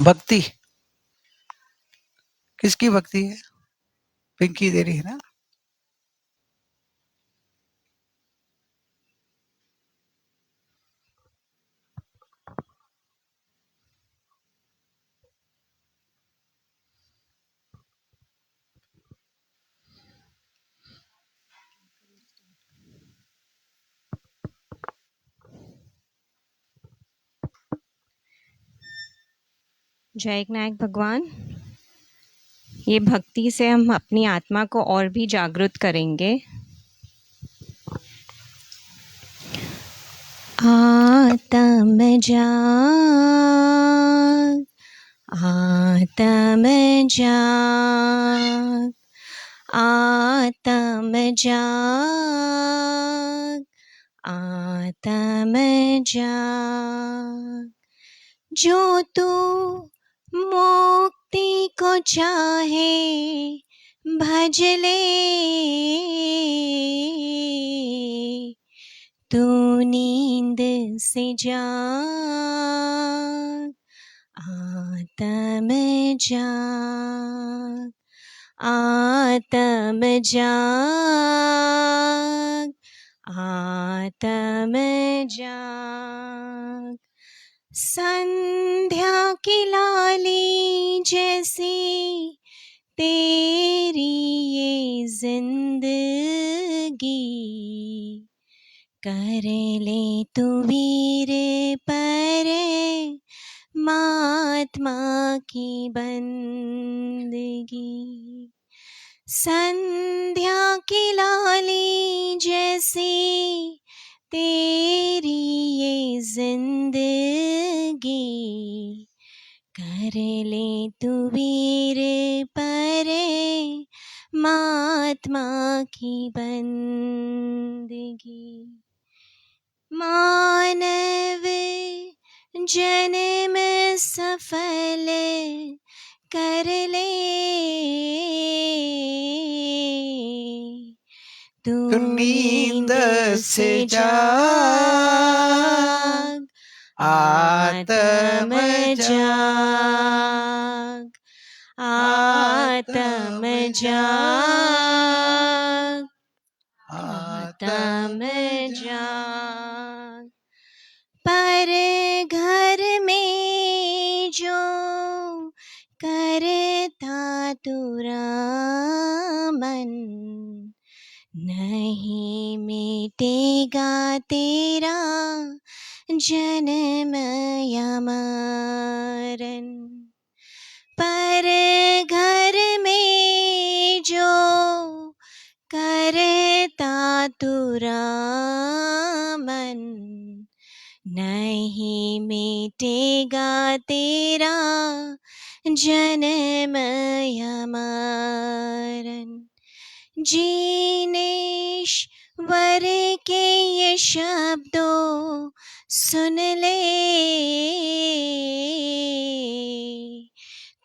भक्ति किसकी भक्ति है? पिंकी दे रही है ना। जय नायक भगवान, ये भक्ति से हम अपनी आत्मा को और भी जागृत करेंगे। आत्म जाग, आत्म जाग, आत्म जाग, आत्म जाग। जो तू मुक्ति को चाहे भज ले, तू नींद से जाग, आत्म जाग, आत्म जाग, आत्म जाग। संध्या की लाली जैसी तेरी ये जिंदगी, कर ले तू वीर परे महात्मा की बंदगी। संध्या की लाली जैसी तेरी ये जिंदगी, कर ले तू वीर परे महात्मा की बंदगी। मानव जन्म सफल कर ले, तू नींद से जाग, आत्म जाग, आत्म जाग, आत्म जाग। पर घर में जो करता तुरा मन, नहीं मिटेगा तेरा जन्म या मरण। पर घर में जो करता तुरा मन, नहीं मिटेगा तेरा जन्म या मरण। जीनेश्वर के ये शब्दों सुन ले,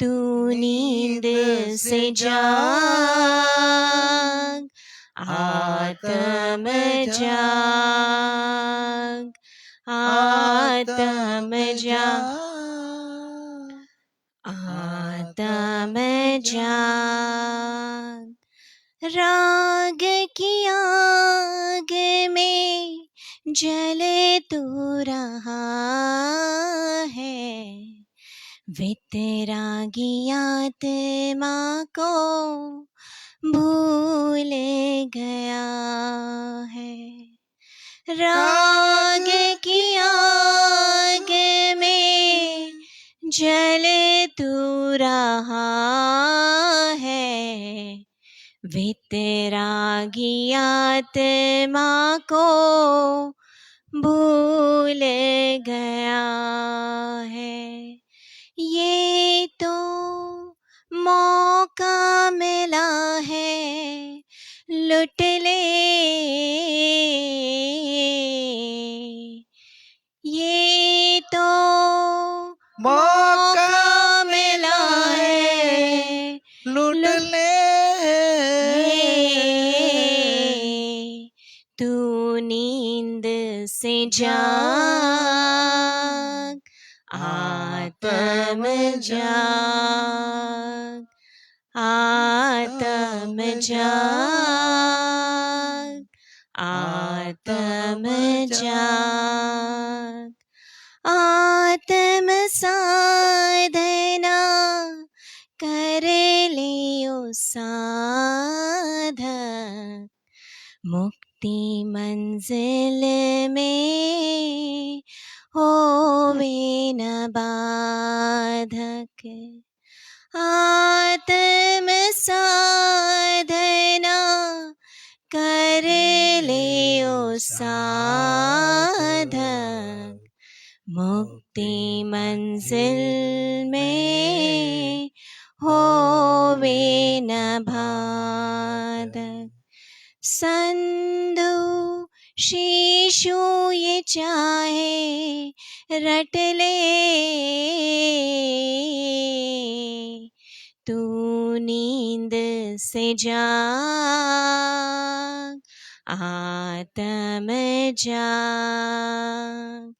तू नींद से जाग, आत्म जाग, आत्म जाग, आत्म जाग। राग की आग में जल तू रहा है, वितरागी आत्मा को भूल गया है। राग की आग में जल तू रहा है, वितरागी आत्मा को भूल गया है। ये तो मौका मिला है, लुट ले, ये तो मौका मिला है, लूट ले। तू नींद से जाग, आत्म जाग, आत्म जाग, आत्म जाग, आत्म साधना कर लियो साधक, मुक्ति मंजिल में होवे न बाधक, आत्म साधना कर लियो साधक, मुक्ति मंजिल में होवे न बाधक। संधु शिशु ये चाहे रट ले, तू नींद से जाग, आत्म जाग,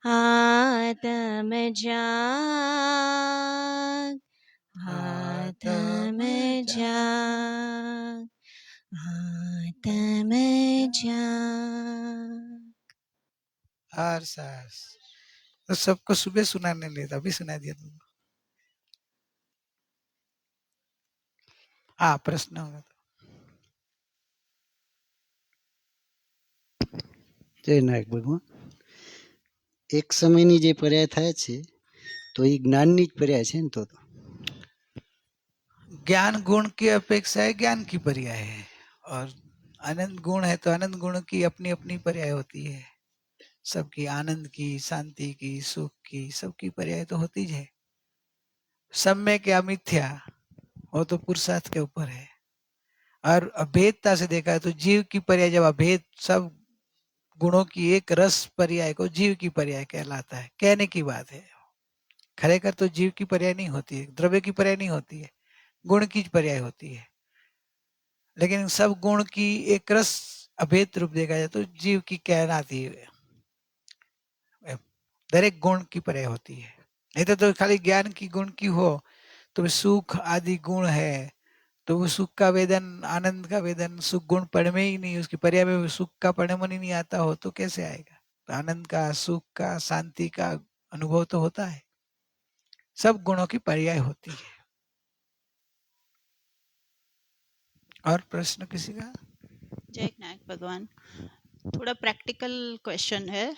आत्म जाग, आत्म जाग, आत्म जाग। हर सास तो सबको सुबह सुनाने लेता, अभी सुना दिया तुमको। हाँ, प्रश्न होगा तो। જય નાયક ભગવાન, એક સમયની જે પર્યાય થાય છે તો એ જ્ઞાનની જ પર્યાય છે ને તો ज्ञान गुण की अपेक्षा है ज्ञान की पर्याय है, और अनंत गुण है तो अनंत गुण की अपनी अपनी पर्याय होती है। सबकी आनंद की, शांति की, सुख की, सबकी पर्याय तो होती है। सम्य क्या मिथ्या, वो तो पुरुषार्थ के ऊपर है। और अभेदता से देखा है तो जीव की पर्याय, जब अभेद सब गुणों की एक रस पर्याय को जीव की पर्याय कहलाता है। कहने की बात है, खरेखर तो जीव की पर्याय नहीं होती है, द्रव्य की पर्याय नहीं होती है, गुण की पर्याय होती है। लेकिन सब गुण की एक रस अभेद रूप देखा जाए तो जीव की कहलाती है, दरेक गुण की पर्याय होती है। नहीं तो खाली ज्ञान की गुण की हो तो सुख आदि गुण है, तो वो सुख का वेदन, आनंद का वेदन, सुख गुण पढ़ में ही नहीं, उसकी पर्याय में सुख का पढ़ने मन ही नहीं आता हो तो कैसे आएगा। तो आनंद का, सुख का, शांति का अनुभव तो होता है। सब गुणों की पर्याय होती है। और प्रश्न किसी का? जय नायक भगवान, थोड़ा प्रैक्टिकल क्वेश्चन है।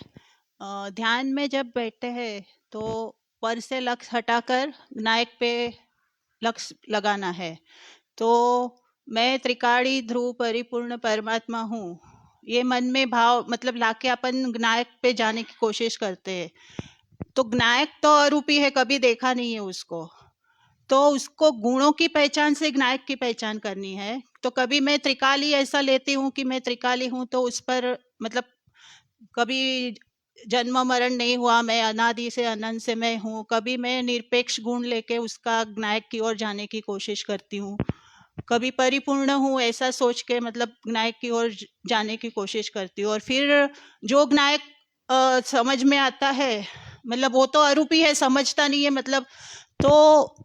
ध्यान में जब बैठते हैं तो पर से लक्ष्य हटाकर नायक पे लक्ष्य लगाना है। तो मैं त्रिकाणी ध्रुव परिपूर्ण परमात्मा हूँ, ये मन में भाव मतलब लाके अपन नायक पे जाने की कोशिश करते हैं। तो नायक तो अरूपी है, कभी देखा नहीं है उसको, तो उसको गुणों की पहचान से नायक की पहचान करनी है। तो कभी मैं त्रिकाली ऐसा लेती हूँ कि मैं त्रिकाली हूँ, तो उस पर मतलब कभी जन्म मरण नहीं हुआ, मैं अनादि से अनंत से मैं हूँ। कभी मैं निरपेक्ष गुण लेके उसका नायक की ओर जाने की कोशिश करती हूँ। कभी परिपूर्ण हूँ ऐसा सोच के मतलब नायक की ओर जाने की कोशिश करती हूँ। और फिर जो नायक समझ में आता है, मतलब वो तो अरूपी है, समझता नहीं है मतलब, तो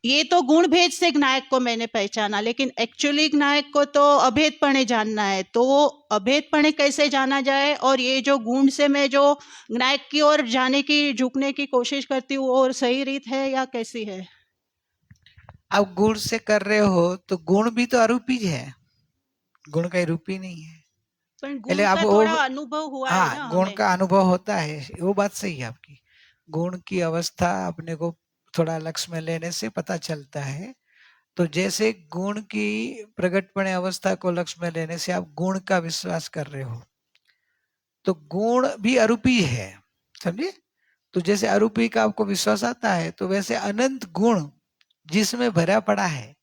ये तो गुण भेद से नायक को मैंने पहचाना, लेकिन एक्चुअली नायक को तो अभेदपणे जानना है। तो अभेदपणे कैसे जाना जाए, और ये जो गुण से मैं जो नायक की ओर जाने की, झुकने की कोशिश करती हूँ, और सही रीत है या कैसी है? अब गुण से कर रहे हो तो गुण भी तो अरूपी है, गुण का रूपी नहीं है। पर पहले गुण आप का थोड़ा अनुभव हुआ है ना हाँ, गुण हमें। का अनुभव होता है, वो बात सही है आपकी। गुण की अवस्था अपने को थोड़ा लक्ष्य में लेने से पता चलता है। तो जैसे गुण की प्रगटपणे अवस्था को लक्ष्य में लेने से आप गुण का विश्वास कर रहे हो, तो गुण भी अरूपी है, समझे। तो जैसे अरूपी का आपको विश्वास आता है, तो वैसे अनंत गुण जिसमें भरा पड़ा है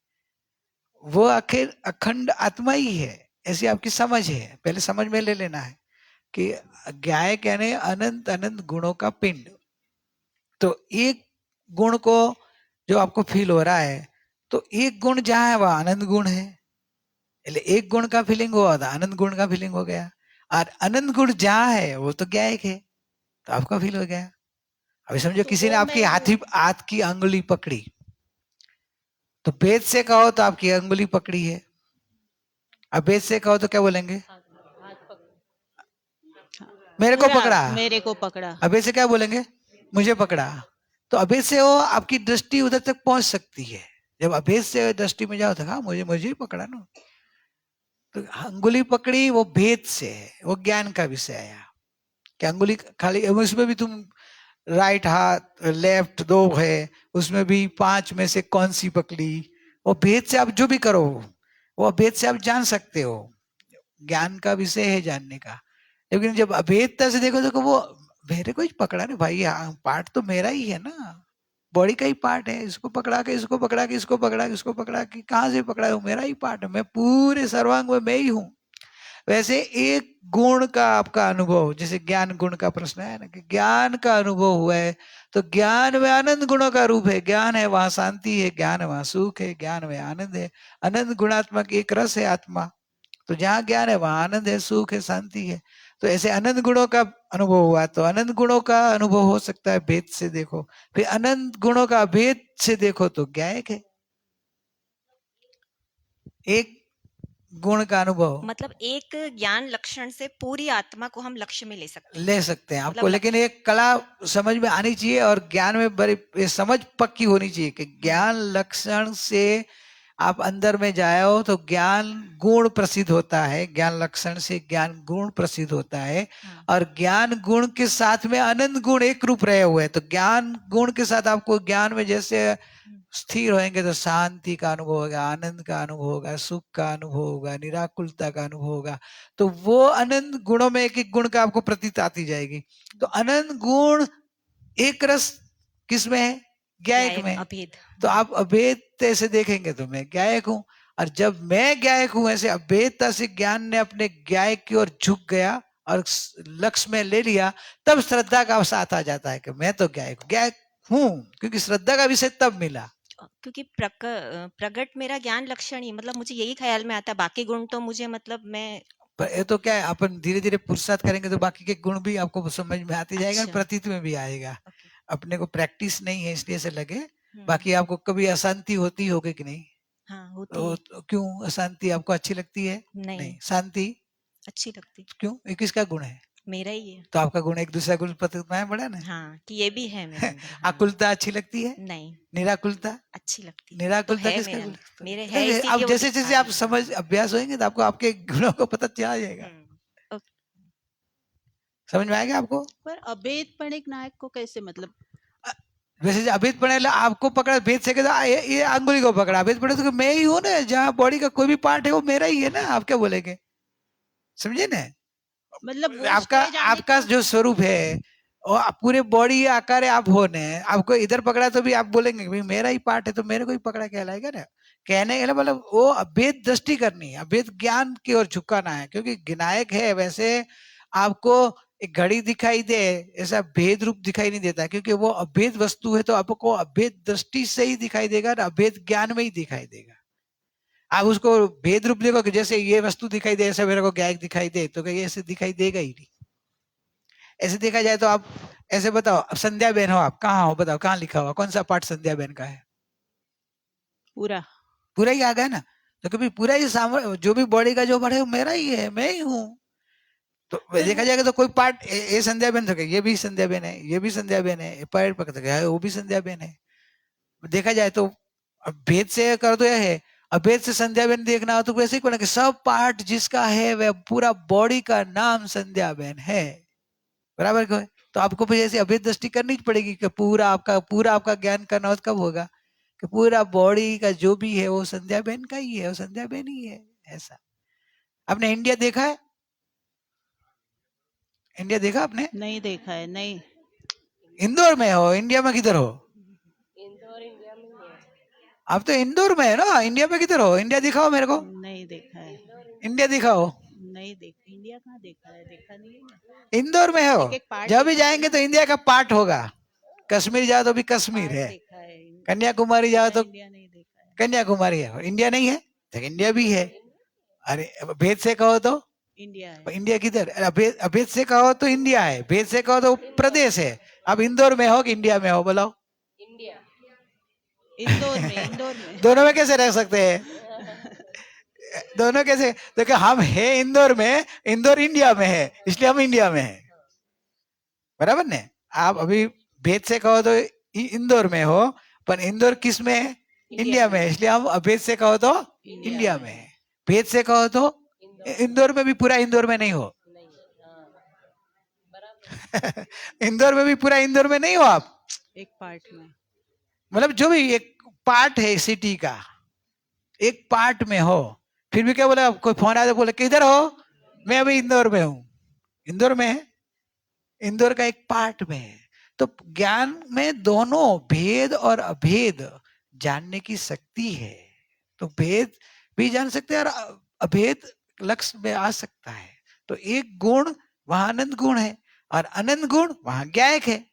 वो आखिर अखंड आत्मा ही है, ऐसी आपकी समझ है। पहले समझ में ले लेना है कि ज्ञाय कहने अनंत अनंत गुणों का पिंड। तो एक गुण को जो आपको फील हो रहा है, तो एक गुण जहां है वह आनंद गुण है, एक गुण का फीलिंग हुआ था, आनंद गुण का फीलिंग हो गया। और अनंत गुण जहां है वो तो ज्ञायक है, तो आपका फील हो गया। अभी समझो तो किसी ने वो आपकी मैं हाथ की अंगुली पकड़ी, तो भेद से कहो तो आपकी अंगुली पकड़ी है, अभेद से कहो तो क्या बोलेंगे? मेरे को पूरा पकड़ा। मेरे को पकड़ा। अभेद से क्या बोलेंगे? मुझे पकड़ा। तो अभेद से वो आपकी दृष्टि उधर तक पहुंच सकती है। जब अभेद से दृष्टि में जाओ तो हाँ मुझे मुझे ही पकड़ा ना। तो अंगुली पकड़ी वो भेद से है, वो ज्ञान का विषय आया कि अंगुली खाली, उसमें भी तुम राइट हाथ लेफ्ट दो है, उसमें भी 5 में से कौन सी पकड़ी, वो भेद से आप जो भी करो वो भेद से आप जान सकते हो, ज्ञान का विषय है जानने का। लेकिन जब अभेदता से देखो तो वो मेरे को ही पकड़ा ना भाई, पार्ट तो मेरा ही है ना, बॉडी का ही पार्ट है, इसको पकड़ा के इसको पकड़ा के इसको पकड़ा के इसको पकड़ा के कहाँ से पकड़ा है, मेरा ही पार्ट है, मैं पूरे सर्वांग में मैं ही हूँ। वैसे एक गुण का आपका अनुभव, जैसे ज्ञान गुण का प्रश्न है ना कि ज्ञान का अनुभव हुआ है, तो ज्ञान में आनंद गुणों का रूप है, ज्ञान है वहां शांति है, ज्ञान है वहां सुख है, ज्ञान में आनंद है, अनंत गुणात्मक एक रस है आत्मा। तो जहाँ ज्ञान है वहां आनंद है, सुख है, शांति है। तो ऐसे अनंत गुणों का अनुभव हुआ, तो अनंत गुणों का अनुभव हो सकता है भेद से देखो, फिर अनंत गुणों का भेद से देखो तो ज्ञायक है। एक गुण का अनुभव मतलब एक ज्ञान लक्षण से पूरी आत्मा को हम लक्ष्य में ले सकते हैं। ले सकते हैं आपको, मतलब लेकिन एक कला समझ में आनी चाहिए और ज्ञान में बड़ी ये समझ पक्की होनी चाहिए कि ज्ञान लक्षण से आप अंदर में जाओ तो ज्ञान गुण प्रसिद्ध होता है, ज्ञान लक्षण से ज्ञान गुण प्रसिद्ध होता है, और ज्ञान गुण के साथ में अनंत गुण एक रूप रहे हुए हैं। तो ज्ञान गुण के साथ आपको ज्ञान में जैसे स्थिर होएंगे तो शांति का अनुभव होगा, आनंद का अनुभव होगा, सुख का अनुभव होगा, निराकुलता का अनुभव होगा। तो वो अनंत गुणों में एक एक गुण का आपको प्रतीत आती जाएगी। तो अनंत गुण एक रस किसमें है? ज्ञायक में। अभेद। तो आप अभेद से देखेंगे तो मैं ज्ञायक हूं, और जब मैं ज्ञायक हूं ऐसे अभेदता से ज्ञान ने अपने ज्ञायक की ओर झुक गया और लक्ष्य में ले लिया, तब श्रद्धा का साथ आ जाता है कि मैं तो ज्ञायक हूं, क्योंकि श्रद्धा का विषय तब मिला। क्योंकि प्रगट मेरा ज्ञान लक्षण ही, मतलब मुझे यही ख्याल में आता है, बाकी गुण तो मुझे मतलब मैं पर ये तो क्या है, अपन धीरे धीरे पुरुषार्थ करेंगे तो बाकी के गुण भी आपको समझ में आती जाएगा और अच्छा। प्रतीत में भी आएगा। ओके। अपने को प्रैक्टिस नहीं है इसलिए से लगे। हम्म। बाकी आपको कभी अशांति होती होगी कि नहीं? हाँ होती है। तो क्यों अशांति आपको अच्छी लगती है? नहीं शांति अच्छी लगती, क्यों? ये किसका गुण है? मेरा ही है। तो आपका गुण एक दूसरा गुण प्रतीत में पड़ा ना। हाँ कि ये भी है मेरे अंदर। हाँ। आकुलता अच्छी लगती है? नहीं निराकुलता? अच्छी लगती है। निराकुलता तो है किसका मेरे गुण? अंदर, मेरे है अब इसीलिए वो जैसे दिखा जैसे आप रही है। समझ अभ्यास होंगे तो आपको आपके गुणों को पता चला जाएगा। ओके। समझ में आएगा आपको? पर अभेद पण एक नायक को कैसे मतलब वैसे अभेद पड़े आपको पकड़ा, भेद से ये अंगुली को पकड़ा, अभेद पड़े तो मैं ही हूं ना, जहाँ बॉडी का कोई भी पार्ट है वो मेरा ही है ना, आप क्या बोलेंगे? समझे ना? मतलब वो आपका स्टेज आने आपका का जो स्वरूप है और पूरे बॉडी आकार है, आप हो ने आपको इधर पकड़ा तो भी आप बोलेंगे भाई मेरा ही पार्ट है तो मेरे को ही पकड़ा कहलाएगा ना। कहने का मतलब वो अभेद दृष्टि करनी है, अभेद ज्ञान की ओर झुकाना है, क्योंकि ज्ञायक है। वैसे आपको एक घड़ी दिखाई दे ऐसा भेद रूप दिखाई नहीं देता, क्योंकि वो अभेद वस्तु है, तो आपको अभेद दृष्टि से ही दिखाई देगा, अभेद ज्ञान में ही दिखाई देगा। आप उसको भेद रूप देखो कि जैसे ये वस्तु दिखाई दे ऐसा मेरे को ज्ञायक दिखाई दे, तो क्या ऐसे दिखाई देगा ही नहीं। ऐसे देखा जाए तो आप ऐसे बताओ, अब संध्या बहन हो, आप कहाँ हो बताओ, कहाँ लिखा हुआ, कौन सा पार्ट संध्या बहन का है? पूरा पूरा ही आ गया ना। तो कभी पूरा ही जो भी बॉडी का जो पार्ट है वो मेरा ही है, मैं ही हूँ। तो देखा जाएगा तो कोई पार्ट ये संध्या बहन तो ये भी संध्या बहन है, ये भी संध्या बहन है, पैर पकड़ वो भी संध्या बहन है। देखा जाए तो अब भेद से कर तो यह है, अभेद से संध्या बहन देखना हो तो वैसे ही कि सब पार्ट जिसका है वह पूरा बॉडी का नाम संध्या बहन है, बराबर क्यों है? तो आपको फिर ऐसी अभेद दृष्टि करनी पड़ेगी कि पूरा आपका ज्ञान करना हो कब होगा कि पूरा बॉडी का जो भी है वो संध्या बहन का ही है, वो संध्या बहन ही है। ऐसा आपने इंडिया देखा है? इंडिया देखा आपने? नहीं देखा है। नहीं इंदौर में हो, इंडिया में किधर हो? आप तो इंदौर में है ना, इंडिया में किधर हो? इंडिया दिखाओ मेरे को, नहीं देखा है। इंडिया दिखाओ। नहीं देखा, इंडिया कहाँ देखा है, देखा नहीं है ना। इंदौर में हो, एक पार्ट जब भी देखा है जाएंगे ना। तो इंडिया का पार्ट होगा। कश्मीर जाओ तो भी कश्मीर पार्ट है, देखा है। कन्याकुमारी जाओ तो इंडिया नहीं देखा है। कन्याकुमारी है। इंडिया नहीं है तो इंडिया भी है। अरे भेद से कहो तो इंडिया है। इंडिया किधर? अभेद से कहो तो इंडिया है, भेद से कहो तो प्रदेश है। आप इंदौर में हो कि इंडिया में हो, बोलो? इंदौर में दोनों में कैसे रह सकते हैं? दोनों कैसे? देखो हम है इंदौर में, इंदौर इंडिया में है, इसलिए हम इंडिया में है, बराबर ने? आप अभी भेद से कहो तो इंदौर में हो, पर इंदौर किस में है? इंडिया में है, इसलिए हम अभेद से कहो तो इंडिया में है। भेद से कहो तो इंदौर में भी पूरा इंदौर में नहीं हो। इंदौर में भी पूरा इंदौर में नहीं हो आप, एक पार्ट में, मतलब जो भी एक पार्ट है सिटी का, एक पार्ट में हो। फिर भी क्या बोला, कोई फोन आया तो बोले किधर हो? मैं अभी इंदौर में हूं। इंदौर में है, इंदौर का एक पार्ट में है। तो ज्ञान में दोनों भेद और अभेद जानने की शक्ति है। तो भेद भी जान सकते हैं और अभेद लक्ष्य में आ सकता है। तो एक गुण वहां आनंद गुण है और अनंत गुण वहां ज्ञायक है।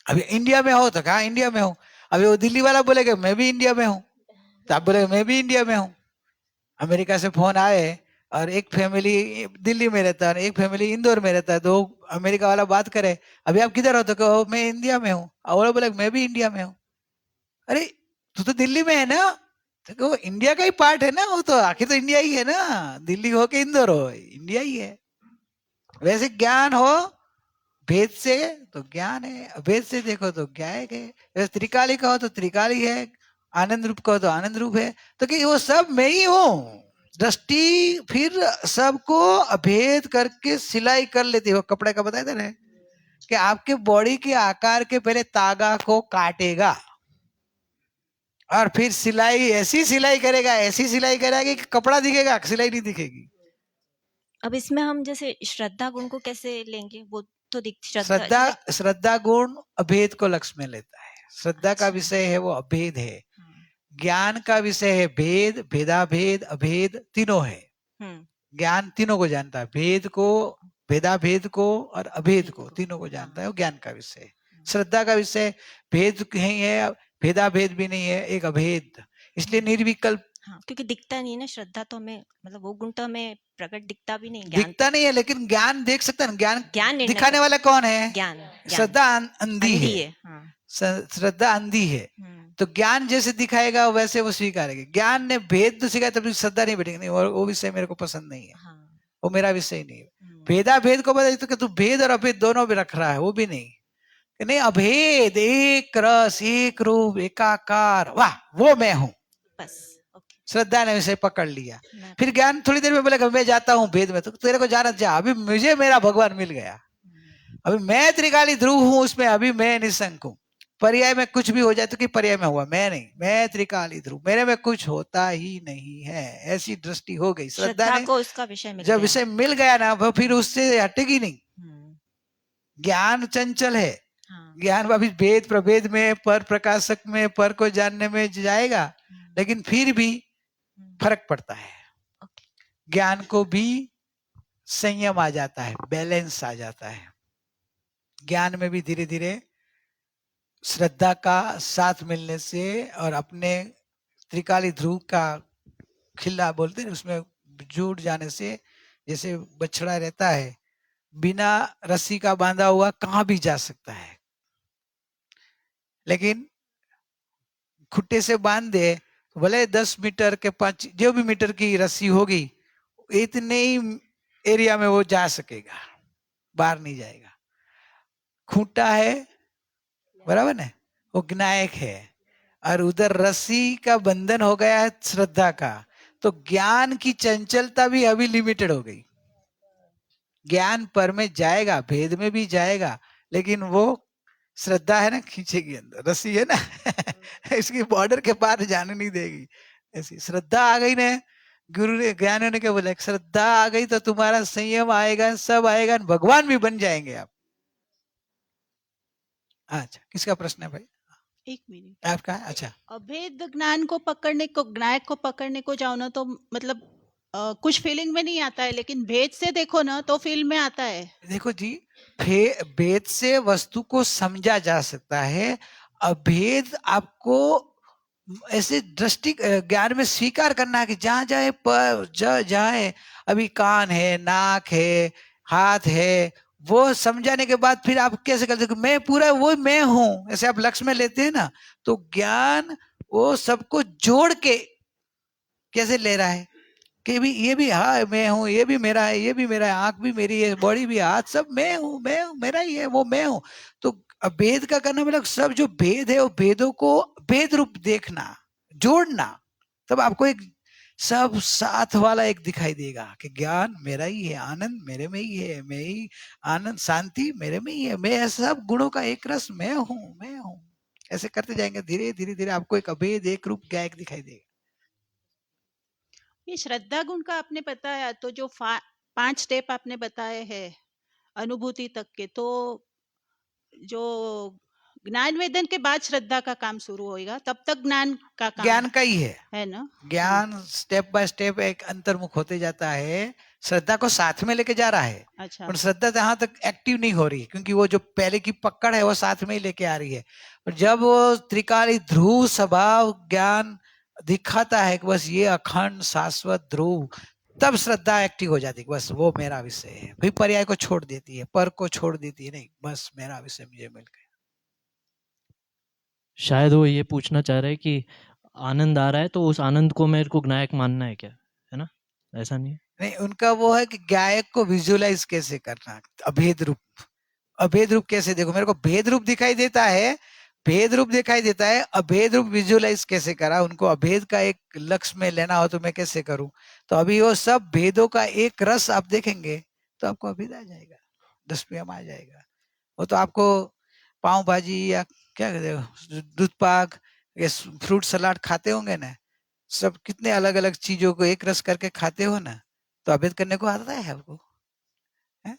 अभी इंडिया में हो तो कहा इंडिया में हूं, अभी वो दिल्ली वाला बोलेगा मैं भी इंडिया में हूं, तो आप बोलेगा मैं भी इंडिया में हूं। अमेरिका से फोन आए और एक फैमिली दिल्ली में रहता है, एक फैमिली इंदौर में रहता है, तो अमेरिका वाला बात करे अभी आप किधर हो, तो कहो मैं इंडिया में हूँ, और वो बोले मैं भी इंडिया में हूँ। अरे तू तो दिल्ली में है ना, तो कहो इंडिया का ही पार्ट है ना, वो तो आखिर तो इंडिया ही है ना, दिल्ली हो के इंदौर हो, इंडिया ही है। वैसे ज्ञान हो भेद से तो ज्ञान है, अभेद से देखो तो ज्ञायक है। वैसे त्रिकाली कहो तो त्रिकाली है, आनंद रूप कहो तो आनंद रूप है। तो कि वो सब मैं ही हूँ। दृष्टि फिर सबको अभेद करके सिलाई कर लेती है। वो कपड़े का बताया था ना कि आपके बॉडी के आकार के पहले तागा को काटेगा और फिर सिलाई ऐसी सिलाई करेगा, ऐसी सिलाई करेगा कि कपड़ा दिखेगा, सिलाई नहीं दिखेगी। अब इसमें हम जैसे श्रद्धा गुण को कैसे लेंगे? वो तो श्रद्धा गुण अभेद को लक्ष्य में लेता है। श्रद्धा का अच्छा। विषय है वो अभेद है, हाँ। ज्ञान का विषय है भेद, भेदाभेद, अभेद तीनों है। ज्ञान तीनों को जानता है, भेद को, भेदाभेद को और अभेद को, तीनों को जानता है, वो ज्ञान का विषय है। श्रद्धा का विषय भेद नहीं है, भेदाभेद भी नहीं है, एक अभेद, इसलिए निर्विकल्प। हाँ, क्योंकि दिखता नहीं है ना, श्रद्धा तो हमें मतलब वो गुण तो हमें प्रकट दिखता भी नहीं, दिखता नहीं है, लेकिन ज्ञान देख सकता है। ज्ञान ज्ञान दिखाने वाला कौन है? ज्ञान। श्रद्धा अंधी है। हाँ। श्रद्धा अंधी है, तो ज्ञान जैसे दिखाएगा वैसे वो स्वीकारेगी। ज्ञान ने भेद तो सिखाया तभी श्रद्धा नहीं बैठेगी, नहीं वो विषय मेरे को पसंद नहीं है, हाँ। वो मेरा विषय नहीं है। भेदा भेद को बता तो तू भेद और अभेद दोनों भी रख रहा है, वो भी नहीं, कि नहीं अभेद, एक रस, एक रूप, एकाकार, वाह वो मैं हूं। बस श्रद्धा ने विषय पकड़ लिया। फिर ज्ञान थोड़ी देर में बोलेगा मैं जाता हूँ भेद में, तो तेरे को जाना जा, अभी मुझे मेरा भगवान मिल गया, अभी मैं त्रिकाली ध्रुव हूं, उसमें अभी मैं निसंक हूं। पर्याय में कुछ भी हो जाए तो कि पर्याय में हुआ, मैं नहीं, मैं त्रिकाली ध्रुव, मेरे में कुछ होता ही नहीं है, ऐसी दृष्टि हो गई। श्रद्धा ने को उसका विषय मिल जब गया। विषय मिल गया ना, वो फिर उससे हटेगी नहीं। ज्ञान चंचल है, ज्ञान अभी भेद प्रभेद में, पर प्रकाशक में, पर को जानने में जाएगा, लेकिन फिर भी फर्क पड़ता है। ज्ञान को भी संयम आ जाता है, बैलेंस आ जाता है। ज्ञान में भी धीरे धीरे श्रद्धा का साथ मिलने से और अपने त्रिकाली ध्रुव का खिल्ला बोलते हैं उसमें जुड़ जाने से, जैसे बछड़ा रहता है बिना रस्सी का बांधा हुआ कहां भी जा सकता है, लेकिन खुट्टे से बांध दे भले 10 मीटर के 5 जो भी मीटर की रस्सी होगी, इतने ही एरिया में वो जा सकेगा, बाहर नहीं जाएगा। खूंटा है, बराबर ना, वो ज्ञायक है, और उधर रस्सी का बंधन हो गया है श्रद्धा का, तो ज्ञान की चंचलता भी अभी लिमिटेड हो गई। ज्ञान पर में जाएगा, भेद में भी जाएगा, लेकिन वो श्रद्धा है ना खींचेगी अंदर, रस्सी है ना इसकी बॉर्डर के पार जाने नहीं देगी। ऐसी श्रद्धा आ गई ना, गुरु ने ज्ञान ने क्या बोला, श्रद्धा आ गई तो तुम्हारा संयम आएगा, सब आएगा, भगवान भी बन जाएंगे आप। अच्छा, किसका प्रश्न है भाई? एक मिनट आपका? अच्छा, अभेद ज्ञान को पकड़ने को, ज्ञायक को पकड़ने को जाओ ना तो मतलब कुछ फीलिंग में नहीं आता है, लेकिन भेद से देखो ना तो फील में आता है। देखो जी, भेद से वस्तु को समझा जा सकता है, अभेद आपको ऐसे दृष्टि ज्ञान में स्वीकार करना है कि जहां जाए पर जाए, अभी कान है, नाक है, हाथ है, वो समझाने के बाद फिर आप कैसे करते हो, मैं पूरा वो मैं हूं, ऐसे आप लक्ष्य में लेते हैं ना, तो ज्ञान वो सबको जोड़ के कैसे ले रहा है कि भी ये भी हाँ मैं हूँ, ये भी मेरा है, ये भी मेरा है, आंख भी मेरी है, बॉडी भी, हाथ सब मैं हूँ, मेरा ही है, वो मैं हूँ। तो भेद का करना मतलब सब जो भेद है वो भेदों को भेद रूप देखना, जोड़ना, तब आपको एक सब साथ वाला एक दिखाई देगा कि ज्ञान मेरा ही है, आनंद मेरे में ही है, मैं ही आनंद, शांति मेरे में ही है, मैं सब गुणों का एक रस मैं हूँ, मैं हूँ। ऐसे करते जाएंगे धीरे धीरे धीरे आपको एक अभेद एक रूप गायक दिखाई देगा। ये श्रद्धा गुण का आपने बताया, तो जो 5 स्टेप आपने बताए हैं अनुभूति तक के, तो जो ज्ञान वेदन के बाद श्रद्धा का काम शुरू होएगा, तब तक ज्ञान का काम ज्ञान का ही है ना? ज्ञान स्टेप बाय स्टेप एक अंतर्मुख होते जाता है, श्रद्धा को साथ में लेके जा रहा है, अच्छा, पर श्रद्धा जहां तक एक्टिव नहीं हो रही, क्योंकि वो जो पहले की पकड़ है वो साथ में ही लेके आ रही है। और जब वो त्रिकाली ध्रुव स्वभाव ज्ञान दिखाता है कि बस ये अखंड शाश्वत ध्रुव, तब श्रद्धा एक्टिव हो जाती है, बस वो मेरा विषय है, फिर पर्याय को छोड़ देती है, पर को छोड़ देती है, नहीं बस मेरा विषय मुझे मिल गया। शायद वो ये पूछना चाह रहे हैं कि आनंद आ रहा है तो उस आनंद को मेरे को नायक मानना है क्या, है ना? ऐसा नहीं है? नहीं, उनका वो है कि गायक को विजुअलाइज कैसे करना, अभेद रूप, अभेद रूप कैसे देखो, मेरे को भेद रूप दिखाई देता है, भेद रूप दिखाई देता है, अभेद रूप विजुअलाइज कैसे करा, उनको अभेद का एक लक्ष्य में लेना हो तो मैं कैसे करूं, तो अभी वो सब भेदों का एक रस आप देखेंगे तो आपको अभेद आ जाएगा, 10 PM आ जाएगा। वो तो आपको पाव भाजी या क्या कहते हो दूध पाक या फ्रूट सलाद खाते होंगे ना, सब कितने अलग अलग चीजों को एक रस करके खाते हो ना, तो अभेद करने को आता है आपको, है?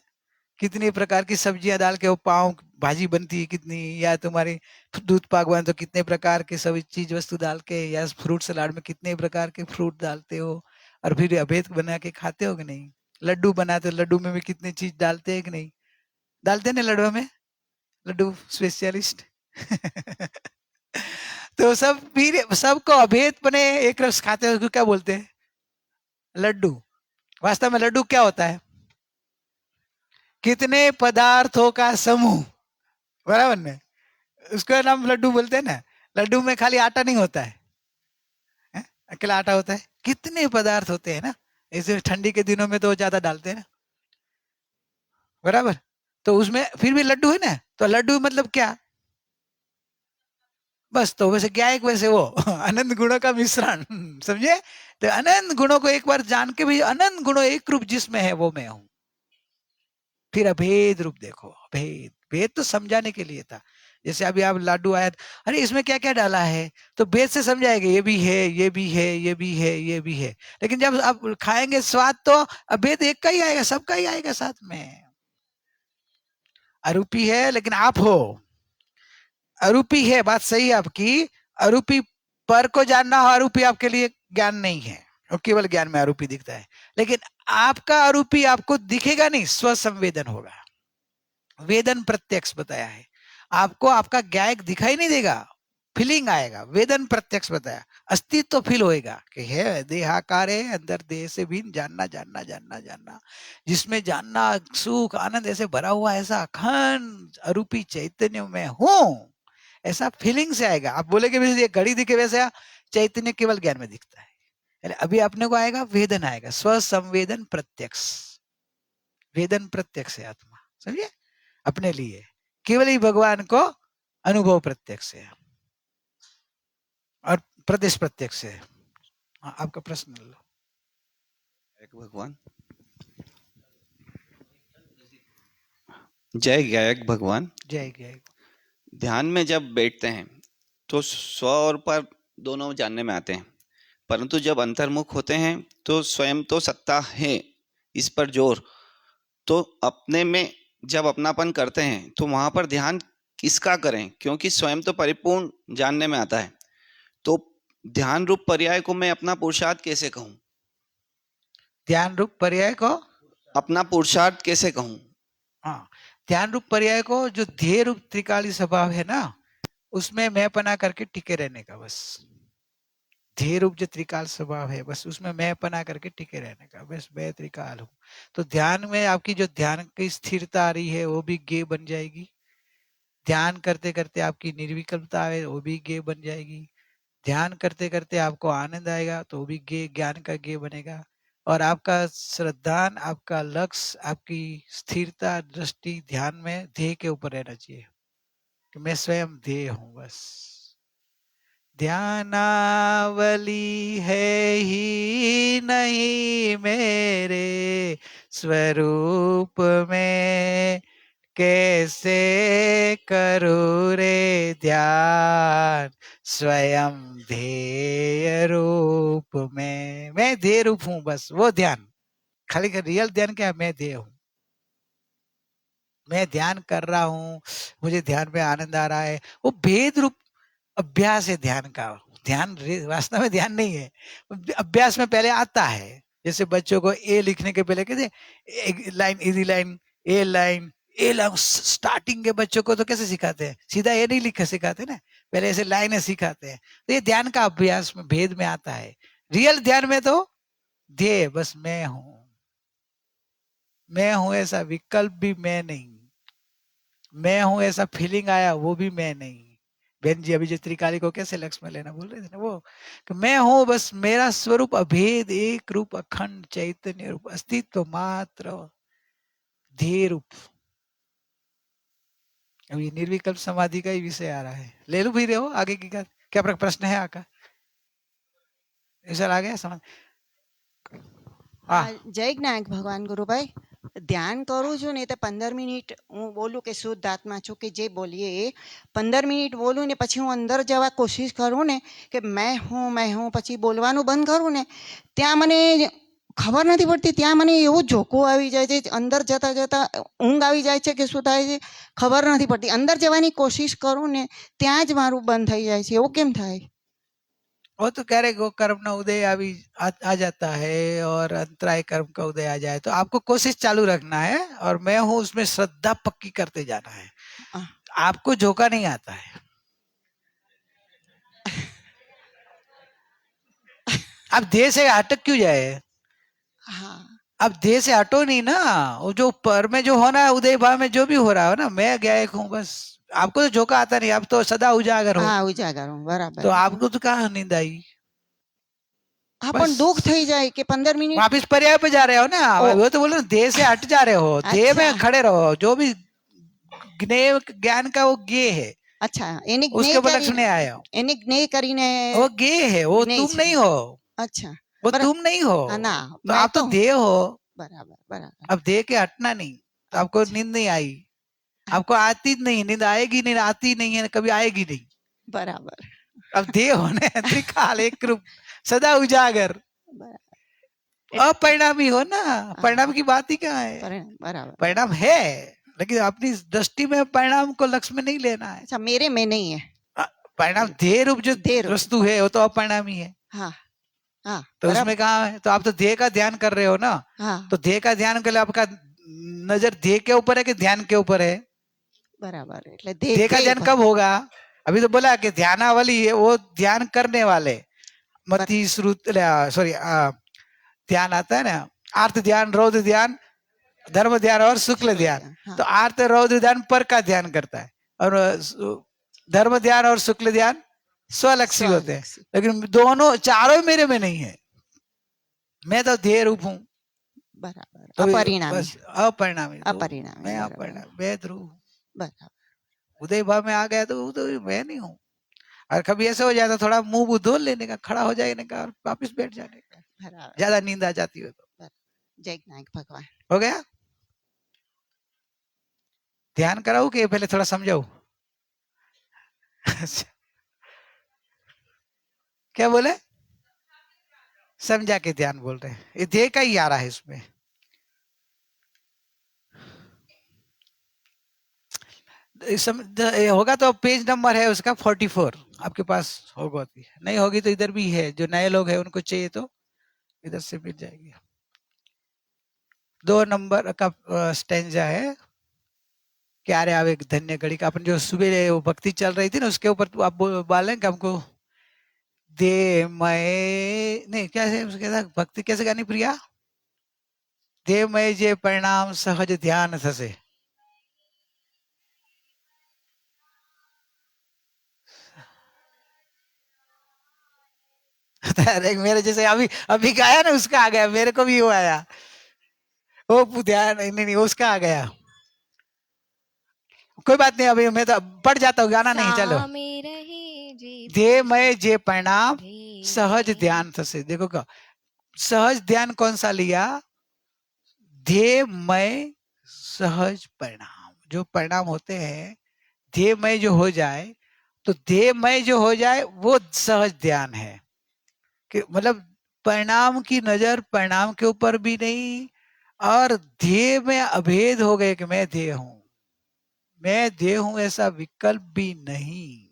कितनी प्रकार की सब्जियां डाल के वो पाव भाजी बनती है कितनी, या तुम्हारी दूध पाक बना तो कितने प्रकार के सभी चीज वस्तु डाल के, या फ्रूट सलाद में कितने प्रकार के फ्रूट डालते हो, और फिर अभेद बना के खाते हो कि नहीं। लड्डू बनाते हो, लड्डू में भी कितनी चीज डालते हैं कि नहीं, डालते हैं ना लड्डू में, लड्डू स्पेशलिस्ट तो सब फिर सबको अभेद बने एक रस खाते हैं, उसको क्या बोलते हैं, लड्डू। वास्तव में लड्डू क्या होता है, कितने पदार्थों का समूह, बराबर ने, उसका नाम लड्डू बोलते हैं ना। लड्डू में खाली आटा नहीं होता है? अकेला आटा होता है, कितने पदार्थ होते हैं ना, ऐसे ठंडी के दिनों में तो ज्यादा डालते हैं ना, बराबर, तो उसमें फिर भी लड्डू है ना, तो लड्डू मतलब क्या, बस तो वैसे क्या एक वैसे वो अनंत गुणों का मिश्रण समझे, तो अनंत गुणों को एक बार जान के भी अनंत गुणों एक रूप जिसमें है वो मैं हूं, फिर अभेद रूप देखो, भेद, भेद तो समझाने के लिए था, जैसे अभी आप लाडू आया, अरे इसमें क्या क्या डाला है, तो भेद से समझाएंगे ये भी है, ये भी है, ये भी है, ये भी है, लेकिन जब आप खाएंगे स्वाद तो अभेद एक का ही आएगा, सबका ही आएगा साथ में। अरूपी है लेकिन आप हो, अरूपी है, बात सही है आपकी, अरूपी पर को जानना हो, अरूपी आपके लिए ज्ञान नहीं है, और केवल ज्ञान में अरूपी दिखता है, लेकिन आपका अरूपी आपको दिखेगा नहीं, स्वसंवेदन होगा, वेदन प्रत्यक्ष बताया है, आपको आपका ज्ञायक दिखाई नहीं देगा, फीलिंग आएगा, वेदन प्रत्यक्ष बताया, अस्तित्व तो फील होएगा कि है देहाकार है, अंदर देह से भी जानना जानना जानना जानना, जिसमें जानना सुख आनंद ऐसे भरा हुआ, ऐसा अखंड अरूपी चैतन्य में हूं, ऐसा फीलिंग से आएगा। आप बोले कि ये घड़ी दिखे वैसे, चैतन्य केवल ज्ञान में दिखता है, अभी अपने को आएगा वेदन, आएगा स्व संवेदन प्रत्यक्ष, वेदन प्रत्यक्ष है आत्मा, समझिए, अपने लिए केवल ही भगवान को अनुभव प्रत्यक्ष है और प्रदेश प्रत्यक्ष है। आपका प्रश्न लो। भगवान जय गायक भगवान, जय जय। ध्यान में जब बैठते हैं तो स्व और पर दोनों जानने में आते हैं, परंतु जब अंतर्मुख होते हैं तो स्वयं तो सत्ता है इस पर जोर, तो अपने में जब अपनापन करते हैं तो वहां पर ध्यान किसका करें, क्योंकि स्वयं तो परिपूर्ण जानने में आता है, तो ध्यान रूप पर्याय को मैं अपना पुरुषार्थ कैसे कहूं, ध्यान रूप पर्याय को अपना पुरुषार्थ कैसे कहूं? हाँ, ध्यान रूप पर्याय को जो ध्येय रूप त्रिकाली स्वभाव है ना, उसमें मैं पना करके टिके रहने का, बस ध्येय रूप जो त्रिकाल स्वभाव है, बस उसमें मैं पना करके टिके रहने का, बस मैं त्रिकाल हूँ। तो ध्यान में आपकी जो ध्यान की स्थिरता आ रही है वो भी गे बन जाएगी। ध्यान करते करते आपकी निर्विकल्पता है वो भी गे बन जाएगी। ध्यान करते करते आपको आनंद आएगा तो वो भी गे, ज्ञान का गे बनेगा। और आपका श्रद्धान, आपका लक्ष्य, आपकी स्थिरता दृष्टि ध्यान में ध्येय के ऊपर रहना चाहिए कि मैं स्वयं ध्येय हूँ बस। ध्यानावली है ही नहीं मेरे स्वरूप में, कैसे करूँ रे ध्यान स्वयं ध्येय रूप में। मैं ध्येय रूप हूँ बस, वो ध्यान। खाली रियल ध्यान क्या है? मैं ध्येय हूँ, मैं ध्यान कर रहा हूँ, मुझे ध्यान में आनंद आ रहा है। वो भेद रूप अभ्यास है ध्यान का। ध्यान वास्तव में ध्यान नहीं है, अभ्यास में पहले आता है। जैसे बच्चों को ए लिखने के पहले कहते एक लाइन, इजी लाइन, ए लाइन, ए लाइन। स्टार्टिंग के बच्चों को तो कैसे सिखाते हैं? सीधा ए नहीं लिख सिखाते ना, पहले ऐसे लाइनें सिखाते हैं। तो ये ध्यान का अभ्यास में भेद में आता है। रियल ध्यान में तो ध्येय बस मैं हूं, मैं हूं ऐसा विकल्प भी मैं नहीं, मैं हूं ऐसा फीलिंग आया वो भी मैं नहीं। बहन जी अभी जो त्रिकाली को कैसे लक्ष्य में लेना बोल रहे थे ना, वो कि मैं हूं बस, मेरा स्वरूप अभेद, एक रूप, अखंड चैतन्य रूप, अस्तित्व मात्र, ध्येय रूप। अभी निर्विकल्प समाधि का ही विषय आ रहा है। ले लो भी रहे हो आगे की क्या प्रश्न है आका? सर आ गया समझ? જય જ્ઞાયક ભગવાન ગુરુભાઈ, ધ્યાન કરું છું ને તે 15 મિનિટ હું બોલું કે શુદ્ધ આત્મા છું કે જે બોલીએ એ 15 મિનિટ બોલું ને પછી હું અંદર જવા કોશિશ કરું ને કે मैं हूँ પછી બોલવાનું બંધ કરું ને ત્યાં મને ખબર નથી પડતી, ત્યાં મને એવું ઝોકું આવી જાય છે, અંદર જતા જતા ઊંઘ આવી જાય છે કે શું થાય છે ખબર નથી પડતી। અંદર જવાની કોશિશ કરું ને ત્યાં જ મારું બંધ થઈ જાય છે, એવું કેમ થાય? वो तो कह रहे कर्म ना उदय आ जाता है और अंतराय कर्म का उदय आ जाए तो आपको कोशिश चालू रखना है और मैं हूं उसमें श्रद्धा पक्की करते जाना है। आपको झोंका नहीं आता है। आप देह से हटक क्यों जाए? हाँ, अब देह से हटो नहीं ना, वो जो पर में जो होना है उदय भाव में जो भी हो रहा है ना, मैं गायक हूँ बस। आपको तो झोंका आता नहीं, आप तो सदा उजागर हो। हाँ उजागर हूँ, बराबर। तो आपको तो कहाँ नींद आई? हाँ पण दुख થઈ જાય કે 15 મિનિટ वापिस पर्याय पे जा रहे हो ना, वो तो बोलो देह से हट जा रहे हो, देह में खड़े रहो। जो भी ज्ञेय ज्ञान का वो ज्ञेय है। अच्छा, એને उसके ऊपर लक्ष्य नहीं आया, એને જ્ઞેય કરીને वो ज्ञेय है, वो ज्ञेय तुम છે। नहीं हो। अच्छा, वो तुम नहीं हो। ना तो आप तो देह हो। बराबर बराबर। अब देह के हटना नहीं तो आपको नींद नहीं आई, आपको आती नहीं, नींद आएगी नहीं, आती नहीं है, कभी आएगी नहीं। बराबर। अब देह होने त्रिकाल एक रूप सदा उजागर, अपरिणामी हो ना। परिणाम की बात ही क्या है? बराबर, परिणाम है लेकिन अपनी दृष्टि में परिणाम को लक्ष्य में नहीं लेना है। अच्छा, मेरे में नहीं है परिणाम देह रूप जो देह रूप। वस्तु है वो तो अपरिणामी है। हाँ हाँ, तो उसमें कहाँ है? तो आप तो देह का ध्यान कर रहे हो ना। हाँ, तो देह का ध्यान के लिए आपका नजर देह के ऊपर है कि ध्यान के ऊपर है? बराबर। એટલે देह का ध्यान कब होगा? अभी तो बोला कि ध्यानावली है वो ध्यान करने वाले। मति श्रुत सॉरी ध्यान आता है ना, आर्त ध्यान, रौद्र ध्यान, धर्म ध्यान और शुक्ल ध्यान। तो आर्त रौद्र ध्यान पर का ध्यान करता है और धर्म ध्यान और शुक्ल ध्यान स्वलक्षी होते हैं। लेकिन दोनों चारों मेरे में नहीं है, मैं तो ध्येय रूप हूँ। बराबर, तो अपरिणामी। बस अपरिणामी, अपरिणामी, मैं बराबर। अपरिणामी, मैं ध्रुव। बराबर। उदय भाव में आ गया तो मैं नहीं हूँ। और कभी ऐसा हो जाता थोड़ा मुंह धो लेने का, खड़ा हो जाने का और वापिस बैठ जाने का, ज्यादा नींद आ जाती हो तो। जय ज्ञायक भगवान। हो गया? ध्यान कराऊं कि पहले थोड़ा समझाऊं? क्या बोले? समझा के ध्यान बोल रहे हैं, ये देह का ही आ रहा है इसमें। होगा तो पेज नंबर है उसका 44 आपके पास होगा, नहीं होगी तो इधर भी है, जो नए लोग हैं उनको चाहिए तो इधर से मिल जाएगी। 2 नंबर का स्टेंजा है, क्या रे आवे धन्य घड़ी का। अपन जो सुबह वो भक्ति चल रही थी ना उसके ऊपर तो आप बोलें कि हमको दे मय नहीं कैसे उसके साथ भक्ति कैसे गानी प्रिया? दे मय जे परिणाम सहज ध्यान थसे। अरे मेरे जैसे अभी अभी गाया ना उसका आ गया, मेरे को भी वो आया, वो ध्यान नहीं नहीं उसका आ गया। कोई बात नहीं, अभी मैं तो पढ़ जाता हूँ, गाना नहीं, चलो। दे मय जे परिणाम सहज ध्यान थसे। देखो क्या सहज ध्यान कौन सा लिया? ध्येयमय सहज परिणाम, जो परिणाम होते हैं ध्येयमय जो हो जाए, तो ध्येयमय जो हो जाए वो सहज ध्यान है। कि मतलब परिणाम की नजर परिणाम के ऊपर भी नहीं, और ध्येय में अभेद हो गए कि मैं ध्येय हूं, मैं ध्येय हूं ऐसा विकल्प भी नहीं,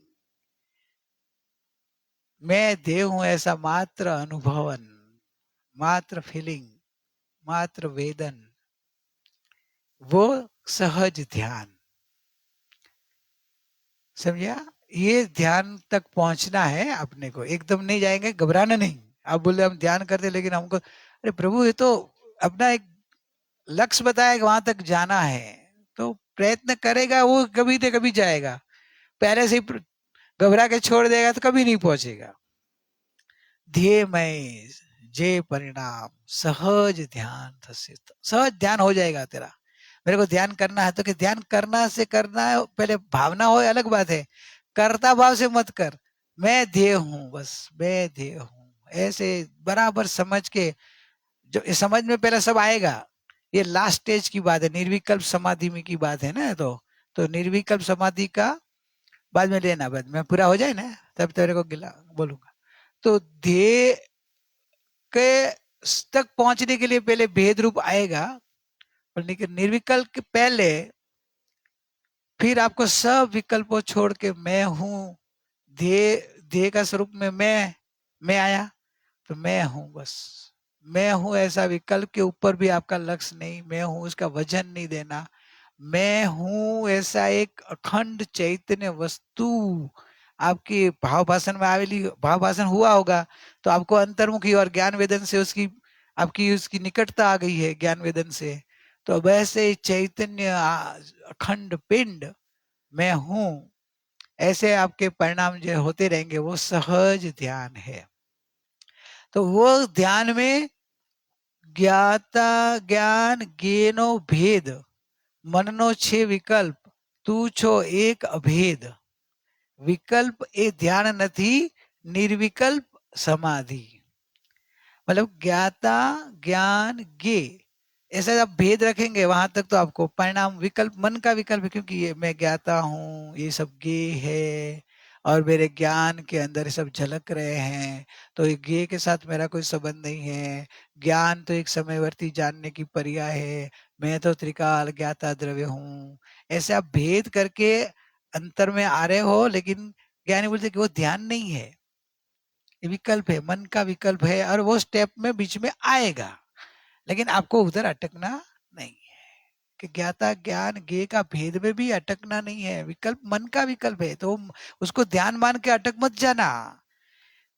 मैं ध्येय हूं ऐसा मात्र अनुभवन, मात्र फीलिंग, मात्र वेदन, वो सहज ध्यान। समझा? ये ध्यान तक पहुंचना है अपने को, एकदम नहीं जाएंगे, घबराना नहीं। आप बोले हम ध्यान करते लेकिन हमको, अरे प्रभु ये तो अपना एक लक्ष्य बताया कि वहां तक जाना है, तो प्रयत्न करेगा वो कभी तो कभी जाएगा। पहले से ही घबरा के छोड़ देगा तो कभी नहीं पहुंचेगा। ध्येयमय जे परिणाम सहज ध्यान थसे, सहज ध्यान हो जाएगा तेरा। मेरे को ध्यान करना है तो कि ध्यान करना से करना है, पहले भावना हो अलग बात है, कर्ता भाव से मत कर। मैं ध्येय हूं, बस मैं ध्येय हूं, ऐसे बराबर समझ के, जो इस समझ में पहले सब आएगा। ये लास्ट स्टेज की बात है, निर्विकल्प समाधि में की बात है ना, तो निर्विकल्प समाधि का बाद में लेना, बाद में पूरा हो जाए ना तब तेरे को गिला बोलूंगा। तो ध्येय के तक पहुंचने के लिए पहले भेद रूप आएगा, लेकिन निर्विकल्प के पहले फिर आपको सब विकल्पों छोड़ के मैं हूं, ध्येय का स्वरूप में मैं आया, तो मैं हूं, बस मैं हूं ऐसा विकल्प के ऊपर भी आपका लक्ष्य नहीं, मैं हूं उसका वजन नहीं देना, मैं हूं ऐसा एक अखंड चैतन्य वस्तु। आपकी भाव भाषण में आवेली, भाव भाषण हुआ होगा तो आपको अंतर्मुखी और ज्ञान वेदन से उसकी आपकी उसकी निकटता आ गई है, ज्ञान वेदन से। तो वैसे चैतन्य अखंड पिंड मैं हूं, ऐसे आपके परिणाम जो होते रहेंगे, वो सहज ध्यान है। तो वो ध्यान में ज्ञाता ज्ञान ज्ञानो भेद मननो छे विकल्प तू छो एक अभेद। विकल्प ए ध्यान નથી, निर्विकल्प समाधि। मतलब ज्ञाता ज्ञान ज्ञे ऐसा आप भेद रखेंगे वहां तक तो आपको परिणाम विकल्प, मन का विकल्प है, क्योंकि ये मैं ज्ञाता हूँ, ये सब गे है और मेरे ज्ञान के अंदर सब झलक रहे हैं, तो ये गे के साथ मेरा कोई संबंध नहीं है। ज्ञान तो एक समयवर्ती जानने की पर्याय है, मैं तो त्रिकाल ज्ञाता द्रव्य हूँ। ऐसे आप भेद करके अंतर में आ रहे हो, लेकिन ज्ञानी बोलते कि वो ध्यान नहीं है, ये विकल्प है, मन का विकल्प है, और वो स्टेप में बीच में आएगा, लेकिन आपको उधर अटकना नहीं है। कि ज्ञाता ज्ञान ज्ञे का भेद में भी अटकना नहीं है, विकल्प मन का विकल्प है, तो उसको ध्यान मान के अटक मत जाना।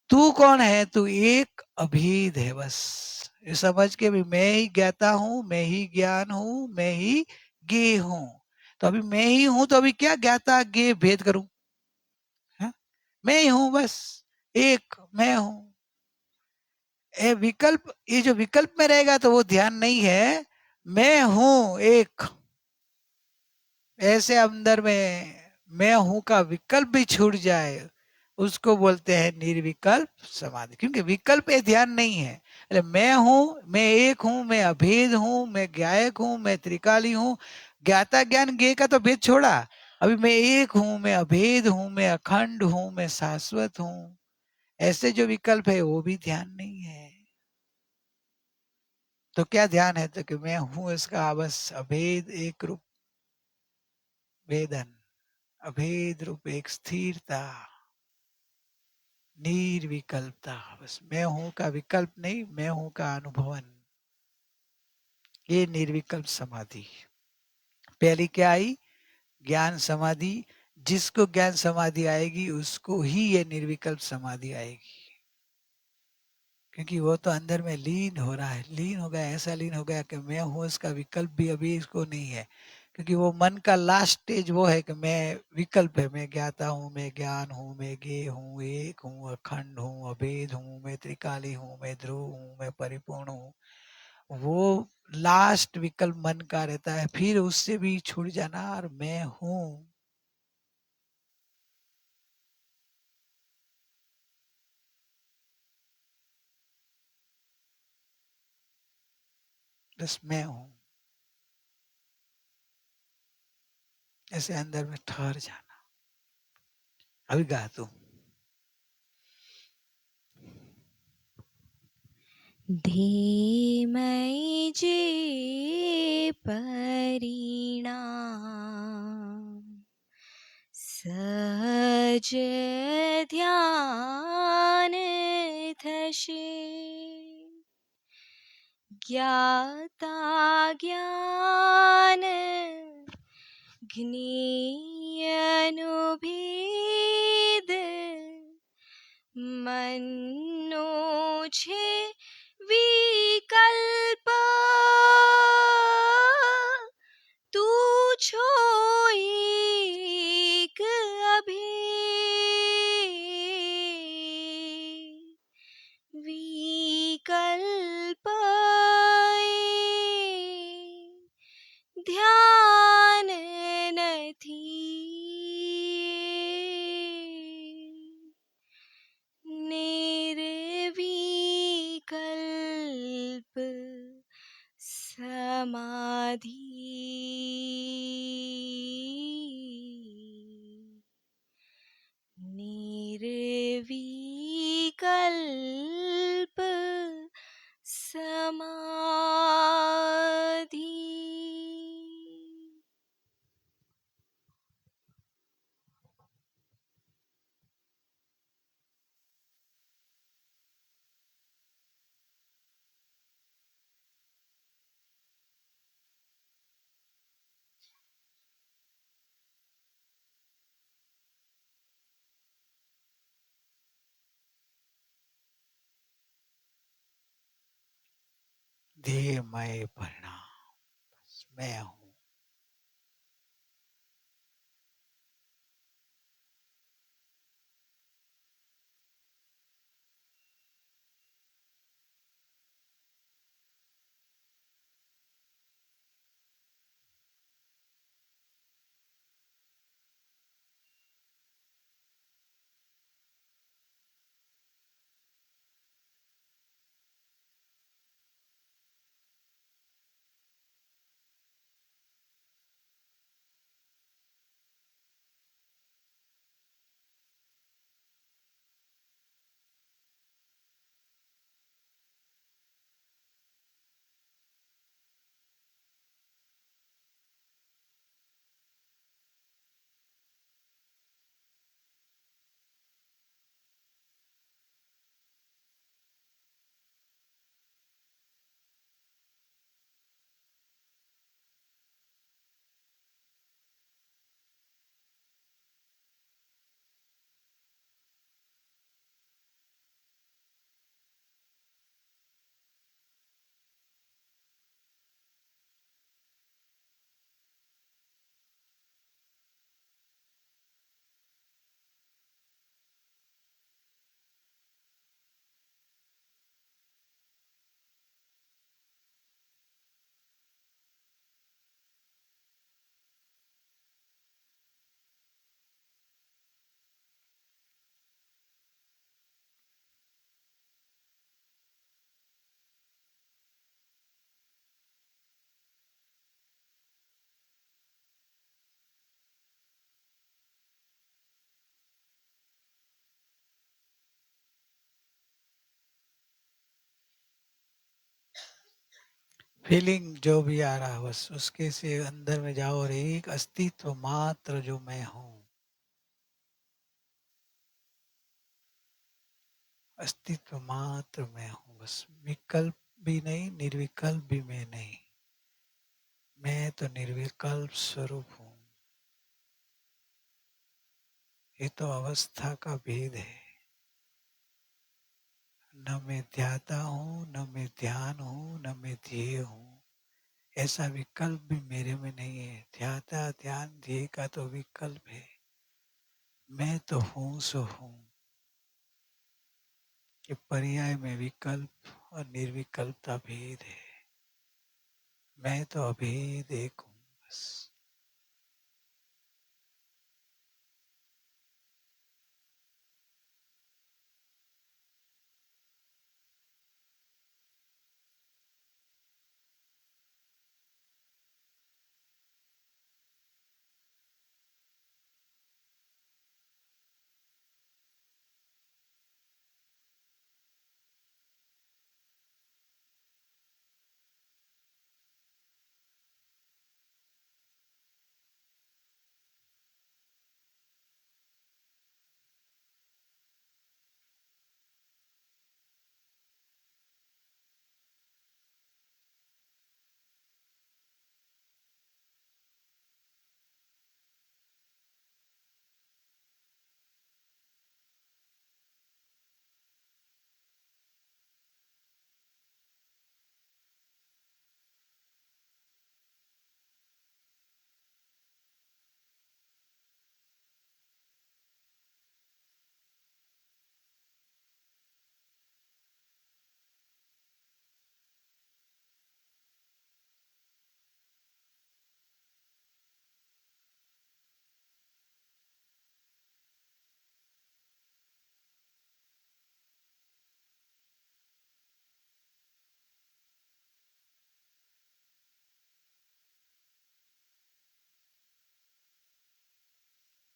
तू कौन है? तू एक अभेद है, बस ये समझ के भी मैं ही ज्ञाता हूं, मैं ही ज्ञान हूं, मैं ही ज्ञे हूं। तो अभी मैं ही हूं, तो अभी क्या ज्ञाता ज्ञे भेद करूं? मैं ही हूं, बस एक मैं हूं। विकल्प, ये जो विकल्प में रहेगा तो वो ध्यान नहीं है। मैं हूं एक, ऐसे अंदर में मैं हूं का विकल्प भी छूट जाए, उसको बोलते हैं निर्विकल्प समाधि। क्योंकि विकल्प ये ध्यान नहीं है। अरे मैं हूं, मैं एक हूं, मैं अभेद हूं, मैं ज्ञायक हूं, मैं त्रिकाली हूं। ज्ञाता ज्ञान ज्ञेय का तो भेद छोड़ा, अभी मैं एक हूं, मैं अभेद हूं, मैं अखंड हूं, मैं शाश्वत हूं। ऐसे जो विकल्प है वो भी ध्यान नहीं है। तो क्या ध्यान है? तो कि मैं हूं इसका बस अभेद एक रूप वेदन, अभेद रूप एक स्थिरता, निर्विकल्पता। बस मैं हूं का विकल्प नहीं, मैं हूं का अनुभवन, ये निर्विकल्प समाधि। पहली क्या आई? ज्ञान समाधि। जिसको ज्ञान समाधि आएगी उसको ही ये निर्विकल्प समाधि आएगी। क्योंकि वो तो अंदर में लीन हो रहा है, लीन हो गया, ऐसा लीन हो गया कि मैं हूँ, इसका विकल्प भी अभी इसको नहीं है। क्योंकि वो मन का लास्ट स्टेज वो है कि मैं विकल्प है, मैं ज्ञाता हूँ, मैं ज्ञान हूँ, मैं ज्ञेय हूँ, एक हूँ, अखंड हूँ, अभेद हूँ, मैं त्रिकाली हूँ, मैं ध्रुव हूँ, मैं परिपूर्ण हूँ। वो लास्ट विकल्प मन का रहता है, फिर उससे भी छूट जाना और मैं हूँ। बस मैं हूँ, ऐसे अंदर में ठहर जाना। अभी गा तू। धीमहि जे परिणाम सहज ध्यान थशे ज्ञाता ज्ञान ज्ञेयनुभेद मनो छे विकल्प तू छो एक अभेद विकल्प ध्यान નથી निर्विकल्प समाधि निर्विकल्प समाधि। देहमय परिणाम, मैं हूँ। फीलिंग जो भी आ रहा है बस उसके से अंदर में जाओ और एक अस्तित्व मात्र जो मैं हूँ, अस्तित्व मात्र मैं हूँ। बस विकल्प भी नहीं, निर्विकल्प भी मैं नहीं, मैं तो निर्विकल्प स्वरूप हूँ। ये तो अवस्था का भेद है, न मैं ध्याता हूँ, न मैं ध्यान हूँ, न मैं ध्येय हूँ। ऐसा विकल्प भी मेरे में नहीं है। ध्याता ध्यान ध्येय का तो विकल्प है। मैं तो हूँ सो हूँ। ये पर्याय में विकल्प और निर्विकल्पता भेद है। मैं तो अभेद एक हूँ बस।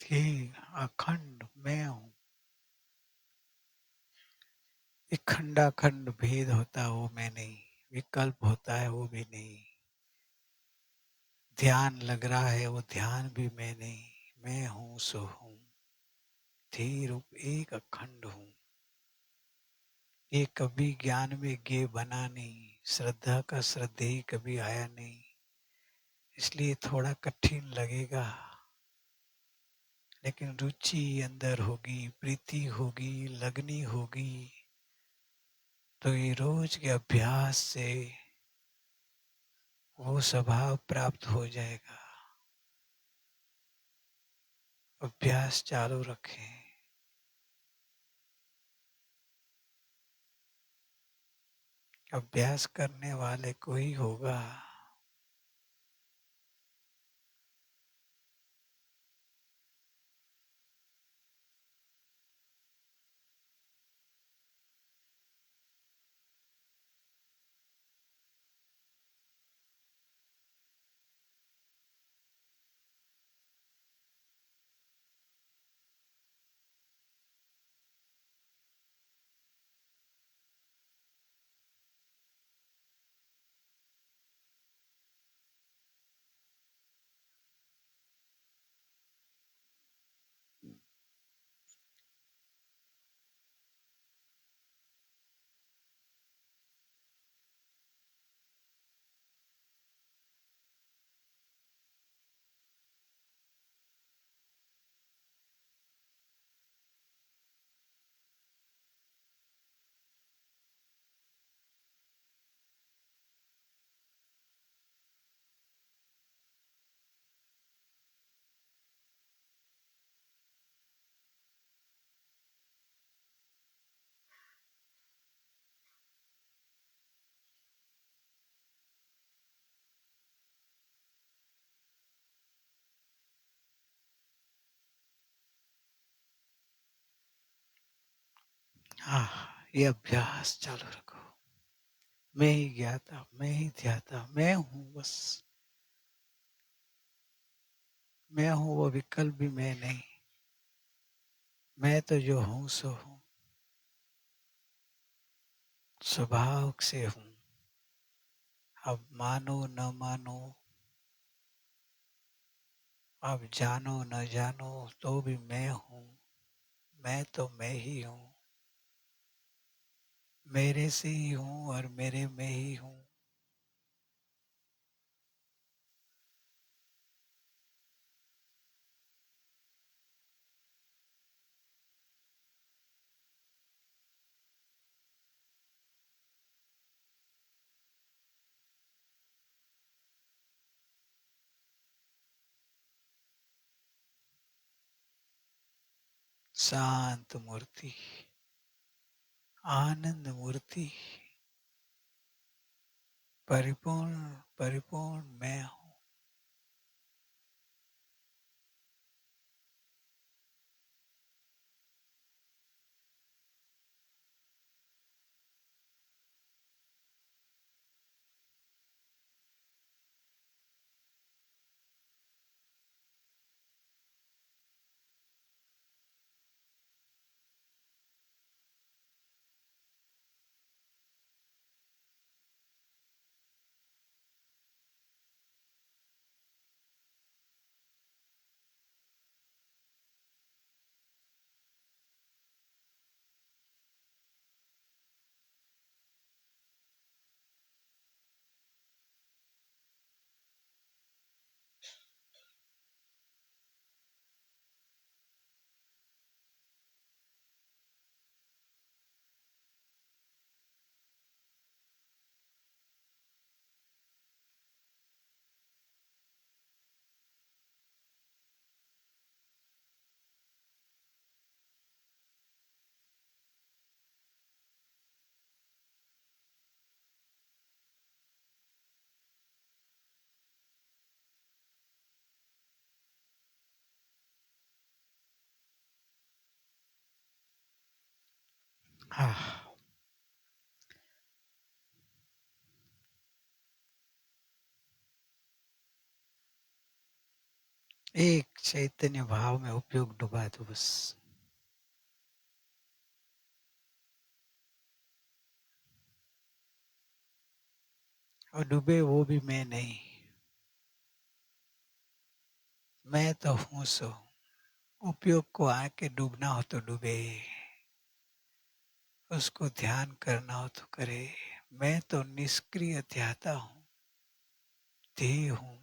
ये अखंड मैं हूँ। एक खंडाखंड भेद होता है वो मैं नहीं। विकल्प होता है वो भी नहीं। ध्यान लग रहा है वो ध्यान भी मैं नहीं। मैं हूँ सो हूँ। धीर रूप एक अखंड हूँ। ये कभी ज्ञान में गे बना नहीं। श्रद्धा का श्रद्धेय कभी आया नहीं। इसलिए थोड़ा कठिन लगेगा, लेकिन रुचि अंदर होगी, प्रीति होगी, लगनी होगी, तो ये रोज के अभ्यास से वो स्वभाव प्राप्त हो जाएगा। अभ्यास चालू रखें। अभ्यास करने वाले को ही होगा। हाँ, ये अभ्यास चालू रखो। मैं ही ज्ञाता, मैं ही ध्याता, मैं हूँ बस। मैं हूँ वो विकल्प भी मैं नहीं। मैं तो जो हूँ सो हूँ। स्वभाव से हूँ। अब मानो न मानो, अब जानो न जानो, तो भी मैं हूँ। मैं तो मैं ही हूँ। मेरे से ही हूँ और मेरे में ही हूँ। शांत मूर्ति, आनंद मूर्ति, परिपूर्ण परिपूर्ण मैं हूँ। हाँ, एक चैतन्य भाव में उपयोग डूबा दो बस। और डूबे वो भी मैं नहीं, मैं तो हूँ सो। उपयोग को आके डूबना हो तो डूबे, उसको ध्यान करना हो तो करे। मैं तो निष्क्रिय ध्याता हूँ, ध्येय हूँ।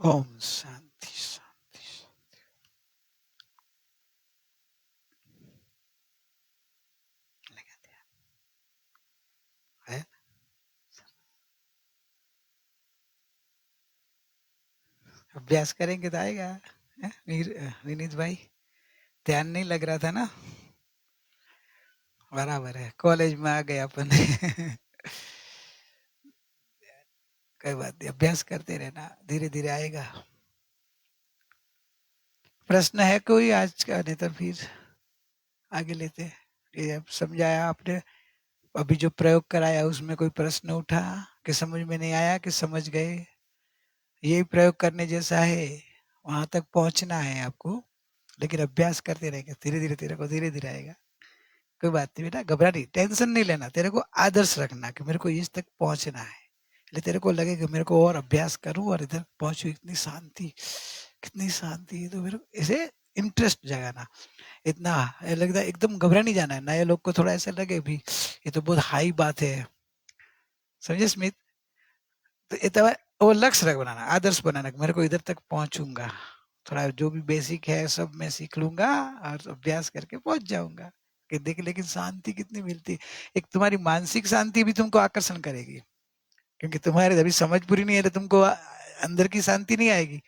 ओम शांति शांति। है अभ्यास करेंगे तो आएगा। है? विनीत भाई, ध्यान नहीं लग रहा था ना? बराबर है, कॉलेज में आ गए अपन। कोई बात नहीं, अभ्यास करते रहना, धीरे धीरे आएगा। प्रश्न है कोई आज का? नहीं तो फिर आगे लेते हैं। ये अब समझाया आपने, अभी जो प्रयोग कराया उसमें कोई प्रश्न उठा कि समझ में नहीं आया कि समझ गए? यही प्रयोग करने जैसा है, वहां तक पहुंचना है आपको, लेकिन अभ्यास करते रहेंगे, धीरे धीरे तेरे को धीरे धीरे आएगा। कोई बात नहीं बेटा, घबरा नहीं, टेंशन नहीं लेना, तेरे को आदर्श रखना कि मेरे को इस तक पहुंचना है। इसलिए तेरे को लगे कि मेरे को और अभ्यास करूं और इधर पहुंचू, इतनी शांति, कितनी शांति, तो मेरे को ऐसे इंटरेस्ट जगाना। इतना लगता है एकदम घबरा नहीं जाना है। नए लोग को थोड़ा ऐसा लगे भी ये तो बहुत हाई बात है, समझे स्मित? तो इतना वो लक्ष्य रख बनाना, आदर्श बनाना कि मेरे को इधर तक पहुंचूंगा, थोड़ा जो भी बेसिक है सब मैं सीख लूंगा और अभ्यास करके पहुंच जाऊंगा। कि देख लेकिन शांति कितनी मिलती है। एक तुम्हारी मानसिक शांति भी तुमको आकर्षण करेगी, क्योंकि तुम्हारे अभी समझ पूरी नहीं है तो तुमको अंदर की शांति नहीं आएगी,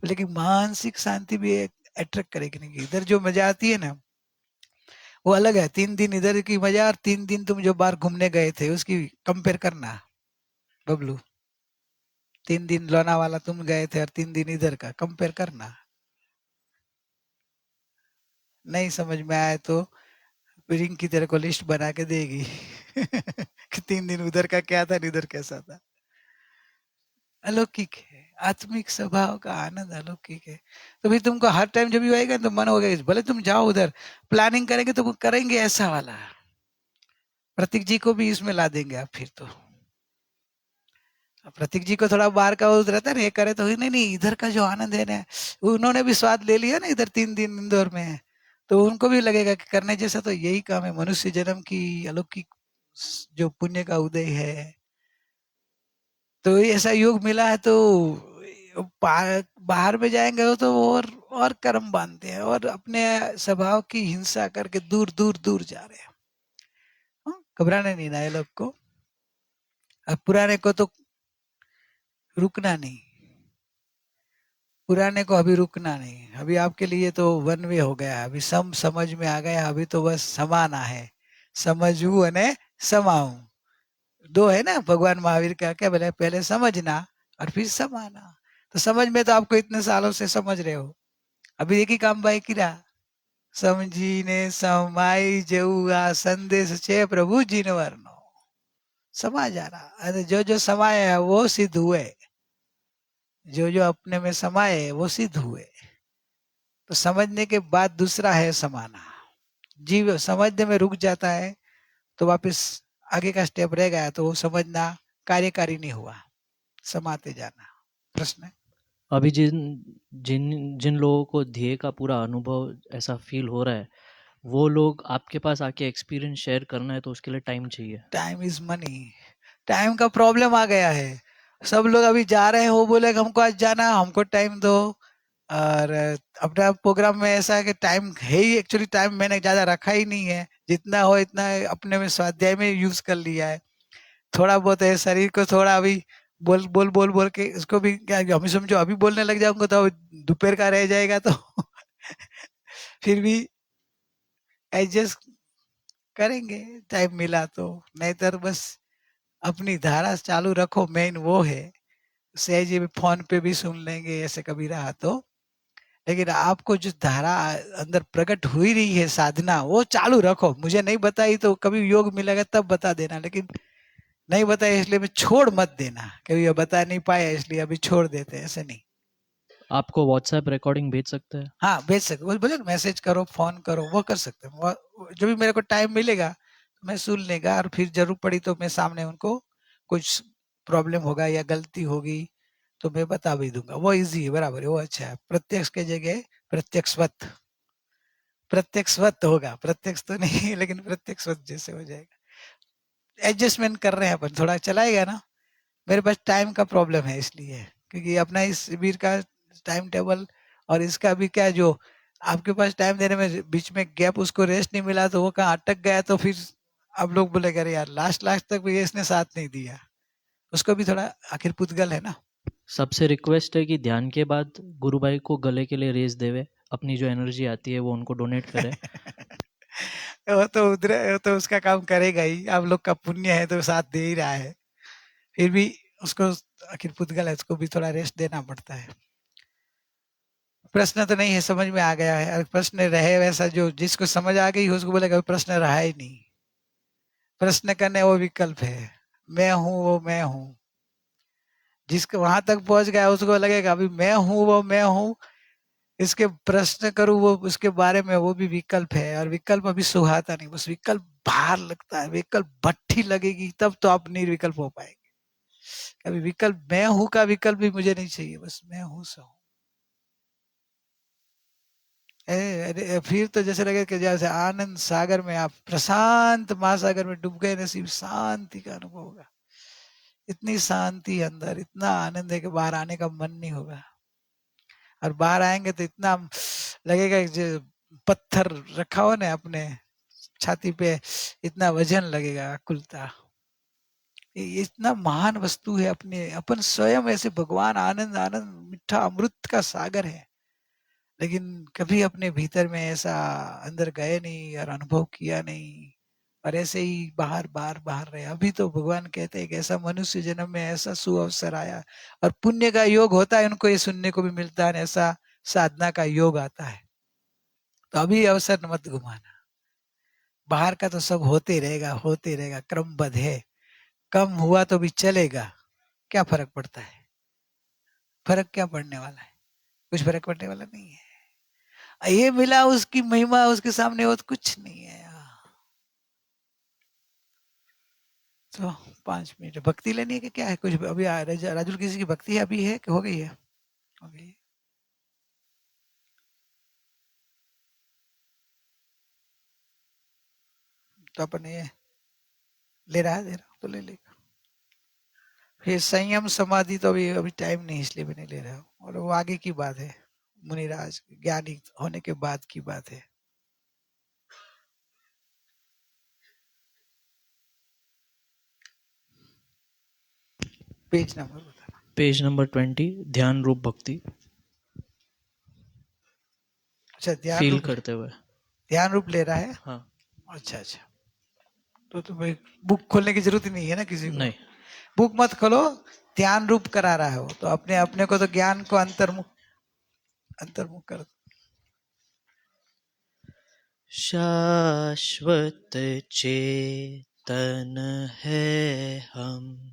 लेकिन मानसिक शांति भी अट्रैक्ट करेगी। नहीं, इधर जो मजा आती है ना वो अलग है। 3 दिन इधर की मजा और 3 दिन तुम जो बाहर घूमने गए थे उसकी कंपेयर करना बबलू। 3 दिन लोनावाला तुम गए थे और 3 दिन इधर का कंपेयर करना। नहीं समझ में आए तो रिंकी तेरे को लिस्ट बना के देगी कि 3 दिन उधर का क्या था, इधर कैसा था। अलौकिक है, आत्मिक स्वभाव का आनंद अलौकिक है। तो फिर तुमको हर टाइम जब भी आएगा तो मन होगा भले तुम जाओ उधर, प्लानिंग करेंगे तो करेंगे ऐसा वाला। प्रतीक जी को भी इसमें ला देंगे आप फिर तो। प्रतीक जी को थोड़ा बाहर का वो रहता है ना, ये करे तो नहीं नहीं इधर का जो आनंद है ना, उन्होंने भी स्वाद ले लिया ना इधर 3 दिन इंदौर में, तो उनको भी लगेगा कि करने जैसा तो यही काम है। मनुष्य जन्म की अलौकिक जो पुण्य का उदय है, तो ऐसा योग मिला है तो बाहर में जाएंगे तो और कर्म बांधते हैं और अपने स्वभाव की हिंसा करके दूर दूर दूर जा रहे हैं। घबराने नहीं ना ये लोग को। अब पुराने को तो रुकना नहीं, पुराने को अभी रुकना नहीं। अभी आपके लिए तो वन वे हो गया, अभी समझ में आ गया। अभी तो बस समाना है, समझू अने समाऊ, 2 है ना भगवान महावीर का। क्या बोले? पहले समझना और फिर समाना। तो समझ में तो आपको इतने सालों से समझ रहे हो, अभी एक ही काम बाकी रहा, समझीने समाई जेऊ आ संदेश छे प्रभु जीनवरनो। समा जाना, अरे जो जो समाया है वो सिद्ध हुए, जो जो अपने में समाये वो सिद्ध हुए। तो समझने के बाद दूसरा है समाना। जीव समझने में रुक जाता है तो वापस आगे का स्टेप रह गया तो वो समझना कार्यकारी नहीं हुआ, समाते जाना। प्रश्न? अभी जिन जिन जिन लोगों को ध्येय का पूरा अनुभव ऐसा फील हो रहा है, वो लोग आपके पास आके एक्सपीरियंस शेयर करना है तो उसके लिए टाइम चाहिए। Time is money. टाइम का प्रॉब्लम आ गया है। सब लोग अभी जा रहे हैं, वो बोले हमको आज जाना, हमको टाइम दो। और अपना प्रोग्राम में ऐसा है कि टाइम है ही, एक्चुअली टाइम मैंने ज्यादा रखा ही नहीं है, जितना हो इतना अपने में स्वाध्याय में यूज कर लिया है। थोड़ा बहुत है शरीर को थोड़ा अभी बोल बोल बोल बोल के इसको भी क्या हम समझो अभी बोलने लग जाऊंगा तो दोपहर का रह जाएगा तो फिर भी एडजस्ट करेंगे टाइम मिला तो। नहीं तो बस अपनी धारा चालू रखो, मेन वो है। सहज ही फोन पे भी सुन लेंगे ऐसे कभी रहा तो, लेकिन आपको जो धारा अंदर प्रकट हुई रही है साधना वो चालू रखो। मुझे नहीं बताई तो कभी योग मिलेगा तब बता देना, लेकिन नहीं बताया इसलिए मैं छोड़ मत देना, कभी ये बता नहीं पाया इसलिए अभी छोड़ देते, ऐसे नहीं। आपको व्हाट्सएप रिकॉर्डिंग भेज सकते हैं? हाँ भेज सकते, वो बोले मैसेज करो फोन करो वो कर सकते हैं। जो भी मेरे को टाइम मिलेगा मैं सुन लेगा, और फिर जरूर पड़ी तो मैं सामने उनको कुछ प्रॉब्लम होगा या गलती होगी तो मैं बता भी दूंगा। वो इजी है, बराबर है, वो अच्छा है। प्रत्यक्ष के जगह प्रत्यक्षवत, प्रत्यक्षवत होगा, प्रत्यक्ष तो नहीं लेकिन प्रत्यक्षवत जैसे हो जाएगा। एडजस्टमेंट कर रहे हैं अपन, थोड़ा चलाएगा ना। मेरे पास टाइम का प्रॉब्लम है इसलिए, क्योंकि अपना इस शिविर का टाइम टेबल और इसका भी क्या, जो आपके पास टाइम देने में बीच में गैप उसको रेस्ट नहीं मिला तो वो कहाँ अटक गया, तो फिर आप लोग बोले अरे यार लास्ट लास्ट तक भी इसने साथ नहीं दिया। उसको भी थोड़ा आखिर पुतगल है ना। सबसे रिक्वेस्ट है कि ध्यान के बाद गुरु भाई को गले के लिए रेस देवे, अपनी जो एनर्जी आती है वो उनको डोनेट करे। वो तो उधर, वो तो उसका काम करेगा ही, आप लोग का पुण्य है तो साथ दे ही रहा है। फिर भी उसको आखिर पुतगल है, उसको भी थोड़ा रेस्ट देना पड़ता है। प्रश्न तो नहीं है, समझ में आ गया है। अगर प्रश्न रहे वैसा, जो जिसको समझ आ गई उसको बोलेगा प्रश्न रहा ही नहीं। प्रश्न करने वो विकल्प है, मैं हूँ वो मैं हूँ। जिसको वहां तक पहुंच गया उसको लगेगा अभी मैं हूँ वो मैं हूँ, इसके प्रश्न करूँ वो उसके बारे में, वो भी विकल्प है। और विकल्प अभी सुहाता नहीं, बस विकल्प भार लगता है। विकल्प भट्ठी लगेगी तब तो आप निर्विकल्प हो पाएंगे। कभी विकल्प मैं हूँ का विकल्प भी मुझे नहीं चाहिए, बस मैं हूँ सो। अरे फिर तो जैसे लगे कि जैसे आनंद सागर में आप प्रशांत महासागर में डूब गए, नसीब शांति का अनुभव होगा। इतनी शांति अंदर, इतना आनंद है कि बाहर आने का मन नहीं होगा। और बाहर आएंगे तो इतना लगेगा कि जो पत्थर रखा हो ना अपने छाती पे, इतना वजन लगेगा कुलता। ये इतना महान वस्तु है अपने, अपन स्वयं ऐसे भगवान आनंद आनंद मीठा अमृत का सागर है, लेकिन कभी अपने भीतर में ऐसा अंदर गए नहीं और अनुभव किया नहीं, और ऐसे ही बाहर बाहर बाहर रहे। अभी तो भगवान कहते हैं कि ऐसा मनुष्य जन्म में ऐसा सुअवसर आया, और पुण्य का योग होता है, उनको ये सुनने को भी मिलता है, ऐसा साधना का योग आता है। तो अभी अवसर मत घुमाना। बाहर का तो सब होते रहेगा, क्रमबद्ध है। कम हुआ तो भी चलेगा, क्या फर्क पड़ता है? फर्क क्या पड़ने वाला है? कुछ फर्क पड़ने वाला नहीं है। ये मिला, उसकी महिमा उसके सामने हो तो कुछ नहीं है। तो 5 मिनट भक्ति लेनी है कि क्या है? कुछ अभी राजुल किसी की भक्ति अभी है कि हो गई है? हो गई है। तो अपन ये ले रहा है, दे रहा तो ले लेगा। फिर संयम समाधि तो अभी अभी टाइम नहीं, इसलिए मैं नहीं ले रहा हूँ, और वो आगे की बात है, मुनिराज ज्ञानी होने के बाद की बात है। पेज नंबर बताना। पेज नंबर 20, ध्यान रूप भक्ति। अच्छा, ध्यान फील रूप करते हुए। ध्यान रूप ले रहा है। हाँ। अच्छा अच्छा, तो भाई बुक खोलने की जरूरत ही नहीं है ना किसी को। नहीं। बुक मत खोलो, ध्यान रूप करा रहा है वो, तो अपने अपने को तो ज्ञान को अंतर्मुख कर। शाश्वत चेतन है हम,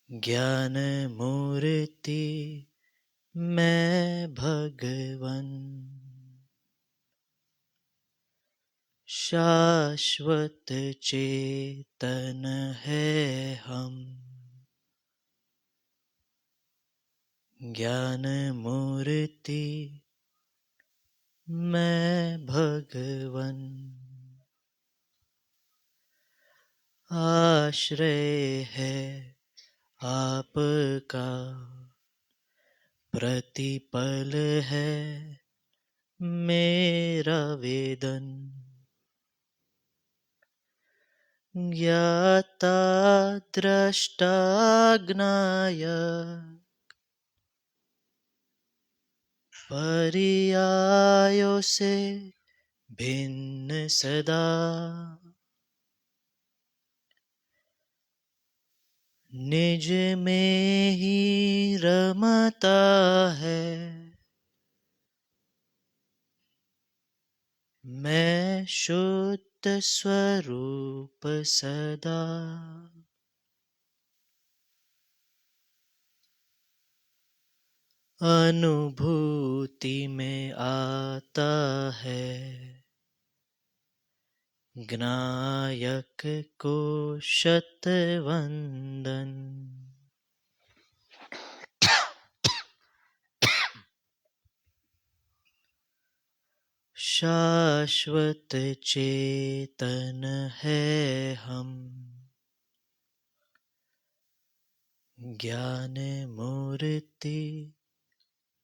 ज्ञान मूर्ति मैं भगवन। शाश्वत चेतन है हम, ज्ञान मूर्ति मैं भगवन। आश्रय है आपका, प्रतिपल है मेरा वेदन। ज्ञाता दृष्टा ज्ञाय, पर्यायों से भिन्न सदा। निज में ही रमता है, मैं शुद्ध स्वरूप सदा। अनुभूति में आता है, ज्ञायक को शतवंदन। शाश्वत चेतन है हम, ज्ञान मूर्ति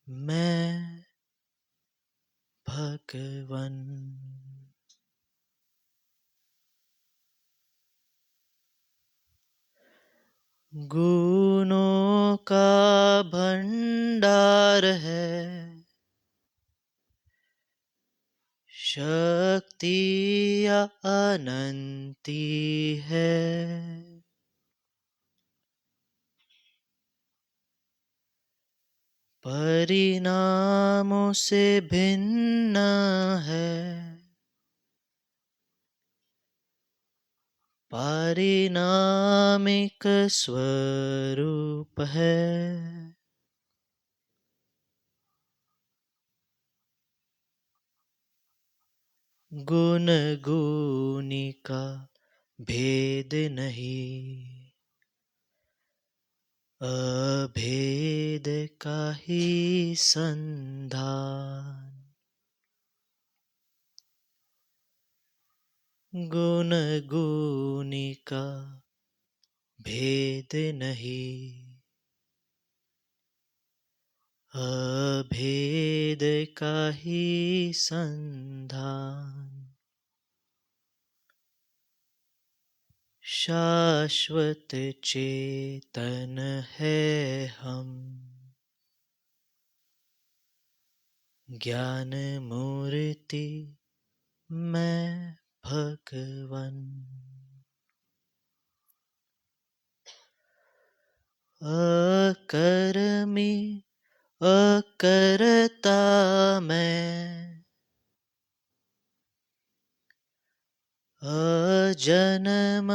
मैं भगवन। गुणों का भंडार है, शक्तियाँ अनंती है। परिणामों से भिन्न है, पारिणामिक स्वरूप है। गुण गुणी का भेद नहीं, अभेद का ही संधान, गुण गुणी का भेद नहीं, अभेद का ही संधान, शाश्वत चेतन है हम, ज्ञान मूर्ति मैं भगवन, अकर्मी अकर्ता मैं, अजन्म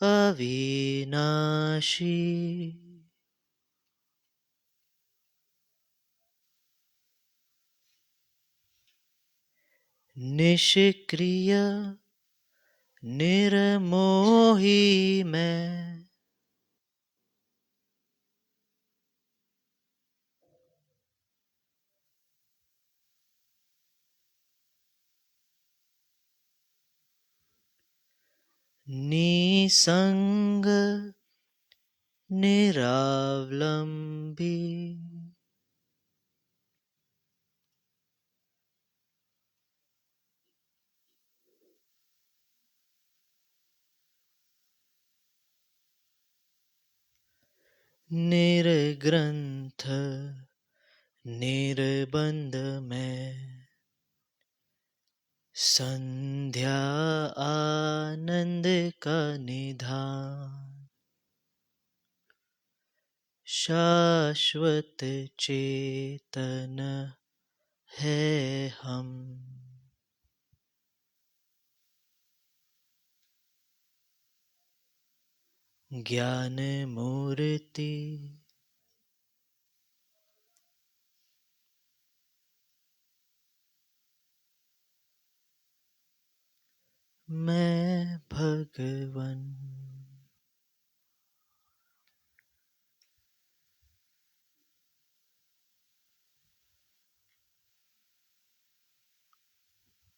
अविनाशी, निष्क्रिय निर्मोही मैं, निसंग निरावलंबी, निर्ग्रंथ निर्बंध में, संध्या आनंद का निधान, शाश्वत चेतन है हम, ज्ञान मूर्ति मैं भगवन।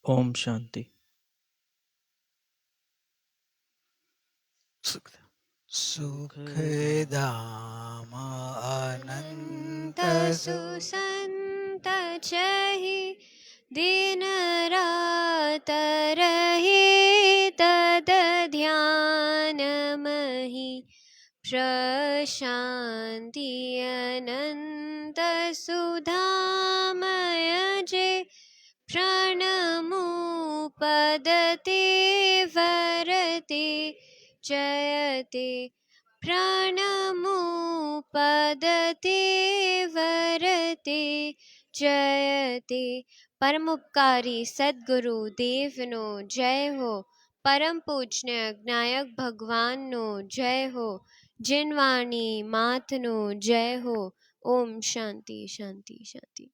ओम शांति। सुखधाम अनंत सुसंत चहि दिन रात रहे तद ध्यान महि, प्रशांति अनंत सुधामय जे प्रणमुपदते वरते जयते, प्रणमुपदते वरते जयते। परमुपकारी सद्गुरु देवनो जय हो, परम पूज्य ज्ञायक भगवाननो जय हो, जिनवाणी मातनो जय हो। ओम शांति शांति शांति।